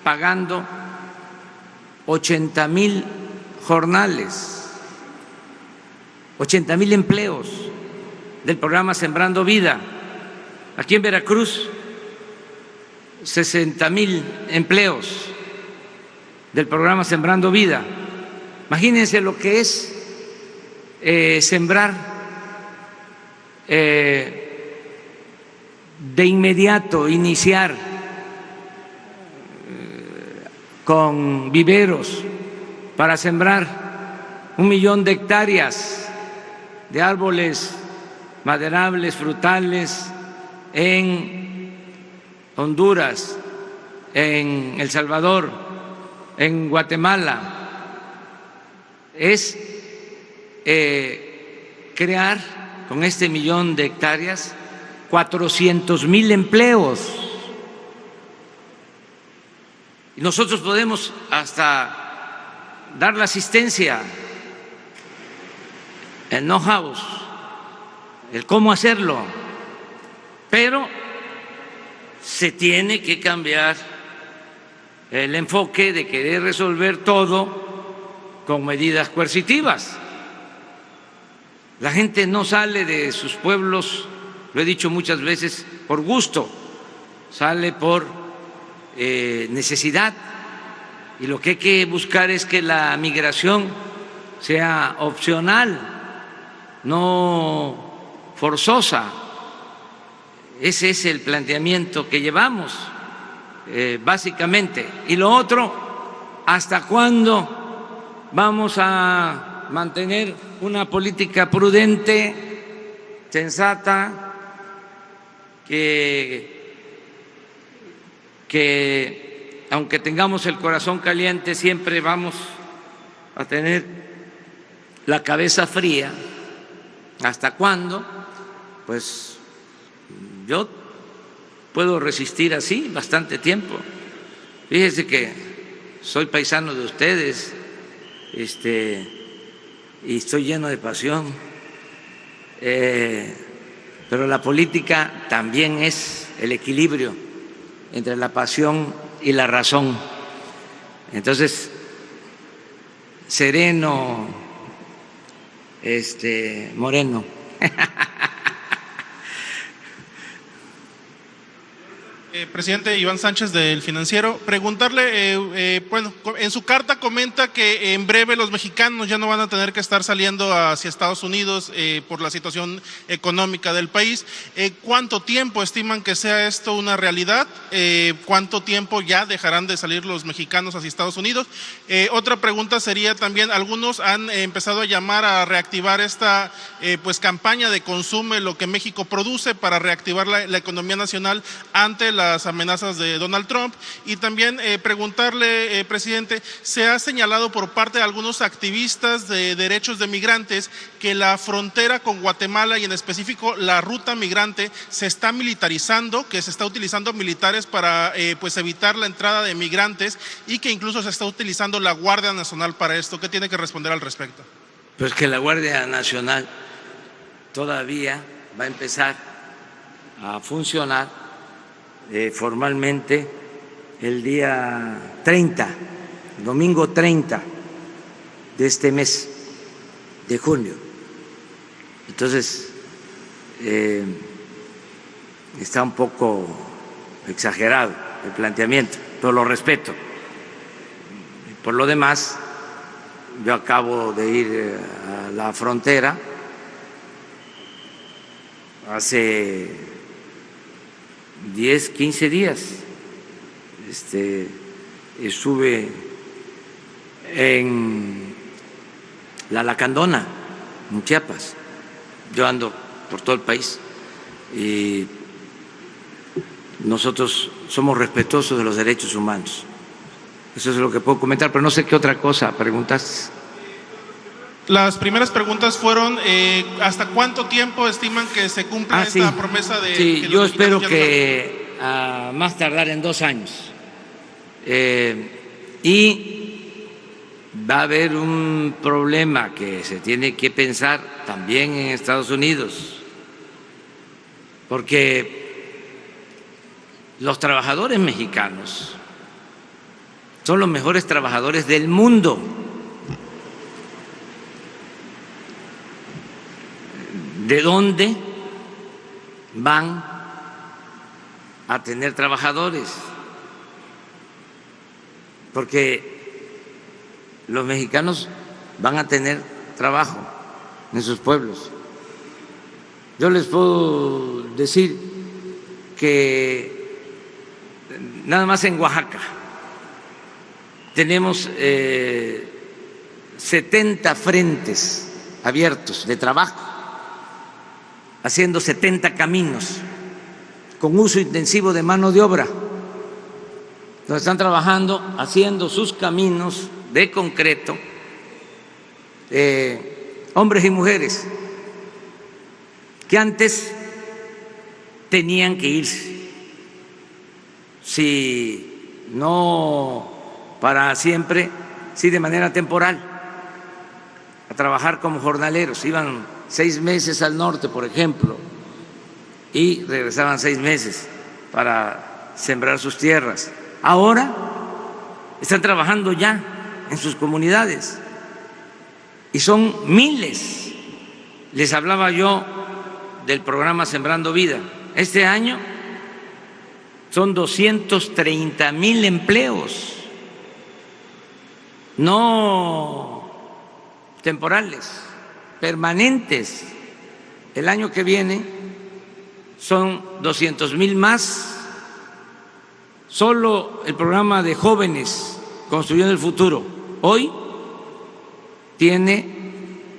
[SPEAKER 1] pagando 80,000 jornales, 80,000 empleos del programa Sembrando Vida. Aquí en Veracruz, 60,000 empleos del programa Sembrando Vida. Imagínense lo que es sembrar de inmediato, iniciar con viveros para sembrar 1,000,000 de hectáreas de árboles maderables, frutales en Honduras, en El Salvador, en Guatemala. Es crear con este 1,000,000 de hectáreas 400,000 empleos. Y nosotros podemos hasta dar la asistencia, el know-how, el cómo hacerlo, pero se tiene que cambiar el enfoque de querer resolver todo con medidas coercitivas. La gente no sale de sus pueblos, lo he dicho muchas veces, por gusto, sale por necesidad, y lo que hay que buscar es que la migración sea opcional, no forzosa. Ese es el planteamiento que llevamos básicamente. Y lo otro, ¿hasta cuándo vamos a mantener una política prudente, sensata, que aunque tengamos el corazón caliente, siempre vamos a tener la cabeza fría? ¿Hasta cuándo? Pues yo puedo resistir así bastante tiempo. Fíjese que soy paisano de ustedes, y estoy lleno de pasión, pero la política también es el equilibrio entre la pasión y la razón. Entonces, sereno, Moreno.
[SPEAKER 12] Presidente Iván Sánchez del Financiero, preguntarle, bueno, en su carta comenta que en breve los mexicanos ya no van a tener que estar saliendo hacia Estados Unidos por la situación económica del país. ¿Cuánto tiempo estiman que sea esto una realidad? ¿Cuánto tiempo ya dejarán de salir los mexicanos hacia Estados Unidos? Otra pregunta sería también, algunos han empezado a llamar a reactivar esta pues campaña de consume lo que México produce para reactivar la economía nacional ante las amenazas de Donald Trump. Y también preguntarle, presidente, se ha señalado por parte de algunos activistas de derechos de migrantes que la frontera con Guatemala y en específico la ruta migrante se está militarizando, que se está utilizando militares para pues evitar la entrada de migrantes y que incluso se está utilizando la Guardia Nacional para esto. ¿Qué tiene que responder al respecto?
[SPEAKER 1] Pues que la Guardia Nacional todavía va a empezar a funcionar formalmente el día 30, domingo 30 de este mes de junio. Entonces, está un poco exagerado el planteamiento, pero lo respeto. Por lo demás, yo acabo de ir a la frontera hace 10, 15 días. Estuve en La Lacandona, en Chiapas. Yo ando por todo el país y nosotros somos respetuosos de los derechos humanos. Eso es lo que puedo comentar, pero no sé qué otra cosa preguntaste.
[SPEAKER 12] Las primeras preguntas fueron ¿hasta cuánto tiempo estiman que se cumpla esta promesa de...?
[SPEAKER 1] Sí,
[SPEAKER 12] que
[SPEAKER 1] yo espero que a más tardar en 2 años. Y va a haber un problema que se tiene que pensar también en Estados Unidos, porque los trabajadores mexicanos son los mejores trabajadores del mundo. ¿De dónde van a tener trabajadores? Porque los mexicanos van a tener trabajo en sus pueblos. Yo les puedo decir que nada más en Oaxaca tenemos 70 frentes abiertos de trabajo, haciendo 70 caminos con uso intensivo de mano de obra, donde están trabajando, haciendo sus caminos de concreto, hombres y mujeres que antes tenían que irse, si no para siempre, sí de manera temporal, a trabajar como jornaleros. Iban 6 meses al norte, por ejemplo, y regresaban 6 meses para sembrar sus tierras. Ahora están trabajando ya en sus comunidades y son miles. Les hablaba yo del programa Sembrando Vida. Este año son 230,000 empleos, no temporales, permanentes. El año que viene son 200,000 más. Solo el programa de jóvenes Construyendo el Futuro hoy tiene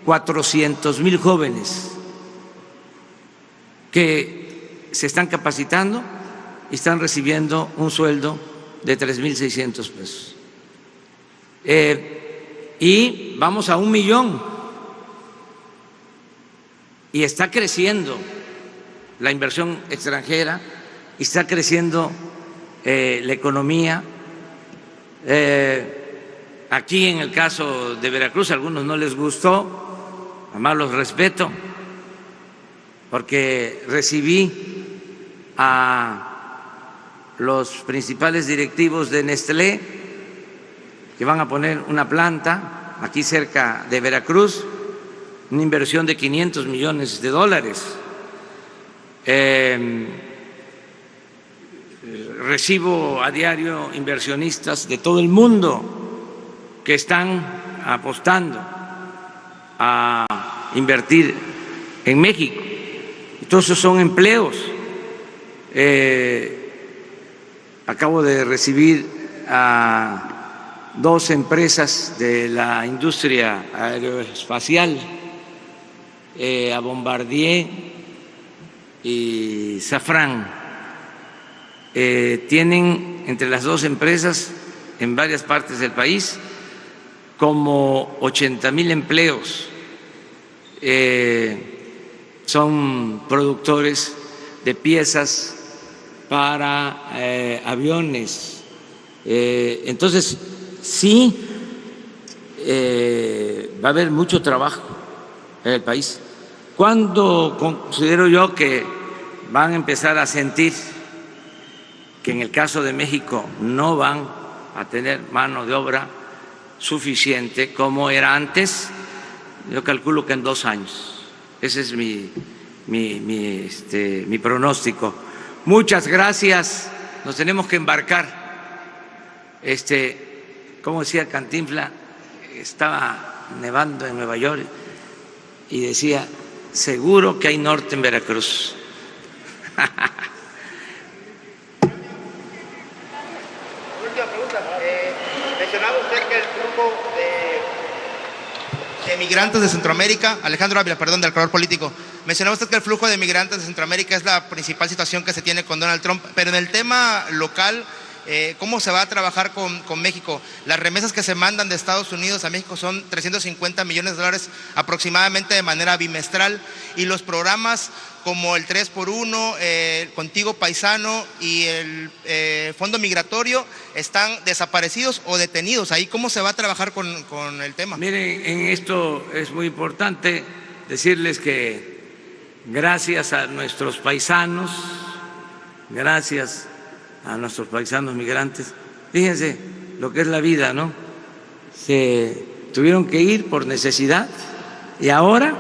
[SPEAKER 1] 400,000 jóvenes que se están capacitando y están recibiendo un sueldo de 3,600 pesos. Y vamos a 1 millón y está creciendo la inversión extranjera y está creciendo la economía. Aquí en el caso de Veracruz a algunos no les gustó, además los respeto, porque recibí a los principales directivos de Nestlé que van a poner una planta aquí cerca de Veracruz, una inversión de $500 millones. Recibo a diario inversionistas de todo el mundo que están apostando a invertir en México. Todos esos son empleos. Acabo de recibir a 2 empresas de la industria aeroespacial, a Bombardier y Safran. Tienen entre las 2 empresas en varias partes del país como 80,000 empleos. Son productores de piezas para aviones. Entonces, sí, va a haber mucho trabajo en el país. ¿Cuándo considero yo que van a empezar a sentir que en el caso de México no van a tener mano de obra suficiente como era antes? Yo calculo que en 2 años. Ese es mi pronóstico. Muchas gracias. Nos tenemos que embarcar. Como decía Cantinflas, estaba nevando en Nueva York y decía, seguro que hay norte en Veracruz.
[SPEAKER 14] Última pregunta. Mencionaba usted que el flujo de migrantes de Centroamérica, Alejandro Ávila, perdón, del color político, mencionaba usted que el flujo de migrantes de Centroamérica es la principal situación que se tiene con Donald Trump, pero en el tema local, ¿cómo se va a trabajar con México? Las remesas que se mandan de Estados Unidos a México son $350 millones aproximadamente de manera bimestral, y los programas como el 3x1, Contigo Paisano y el Fondo Migratorio están desaparecidos o detenidos. ¿Ahí cómo se va a trabajar con el tema?
[SPEAKER 1] Miren, en esto es muy importante decirles que gracias a nuestros paisanos, migrantes. Fíjense lo que es la vida, ¿no? Se tuvieron que ir por necesidad y ahora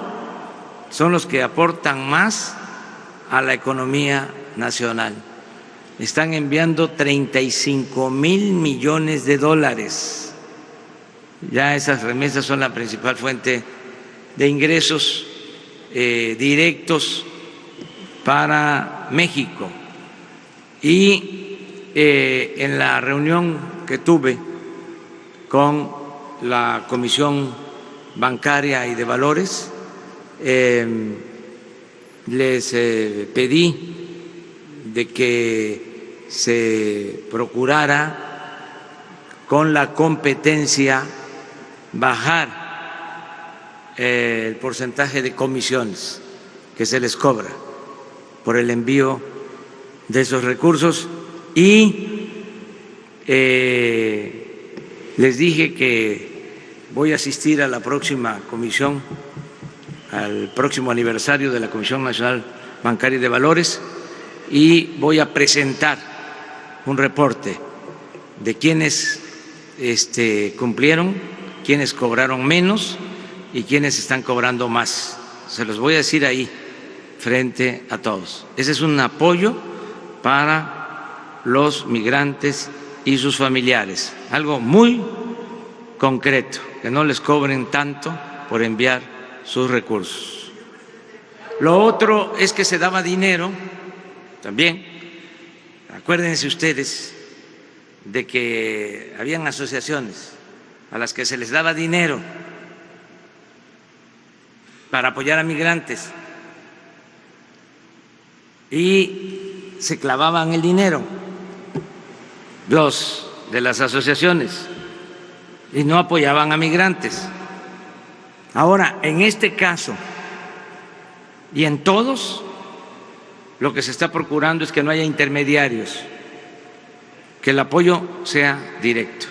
[SPEAKER 1] son los que aportan más a la economía nacional. Están enviando 35,000 millones de dólares. Ya esas remesas son la principal fuente de ingresos directos para México. Y en la reunión que tuve con la Comisión Bancaria y de Valores, les pedí de que se procurara con la competencia bajar el porcentaje de comisiones que se les cobra por el envío de esos recursos y les dije que voy a asistir a la próxima comisión, al próximo aniversario de la Comisión Nacional Bancaria y de Valores, y voy a presentar un reporte de quienes cumplieron, quienes cobraron menos y quienes están cobrando más. Se los voy a decir ahí frente a todos. Ese es un apoyo para los migrantes y sus familiares, algo muy concreto, que no les cobren tanto por enviar sus recursos. Lo otro es que se daba dinero también. Acuérdense ustedes de que habían asociaciones a las que se les daba dinero para apoyar a migrantes y se clavaban el dinero los de las asociaciones y no apoyaban a migrantes. Ahora, en este caso y en todos, lo que se está procurando es que no haya intermediarios, que el apoyo sea directo.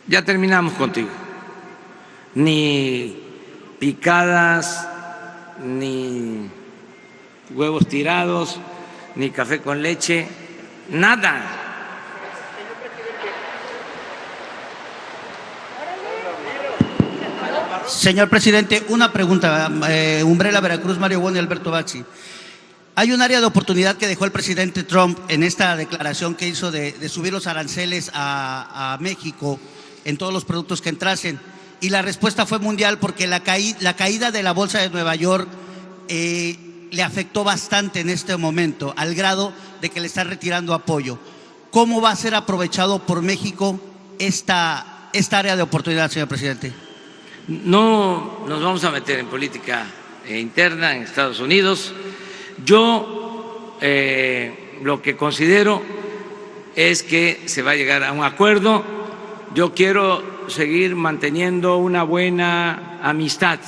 [SPEAKER 1] Ya terminamos contigo. Ni picadas, ni huevos tirados, ni café con leche, nada.
[SPEAKER 15] Señor presidente, una pregunta. Umbrella Veracruz, Mario Bueno y Alberto Baxi. Hay un área de oportunidad que dejó el presidente Trump en esta declaración que hizo de subir los aranceles a México en todos los productos que entrasen. Y la respuesta fue mundial porque la caída de la bolsa de Nueva York le afectó bastante en este momento, al grado de que le están retirando apoyo. ¿Cómo va a ser aprovechado por México esta área de oportunidad, señor presidente?
[SPEAKER 1] No nos vamos a meter en política interna en Estados Unidos. Yo lo que considero es que se va a llegar a un acuerdo. Yo quiero seguir manteniendo una buena amistad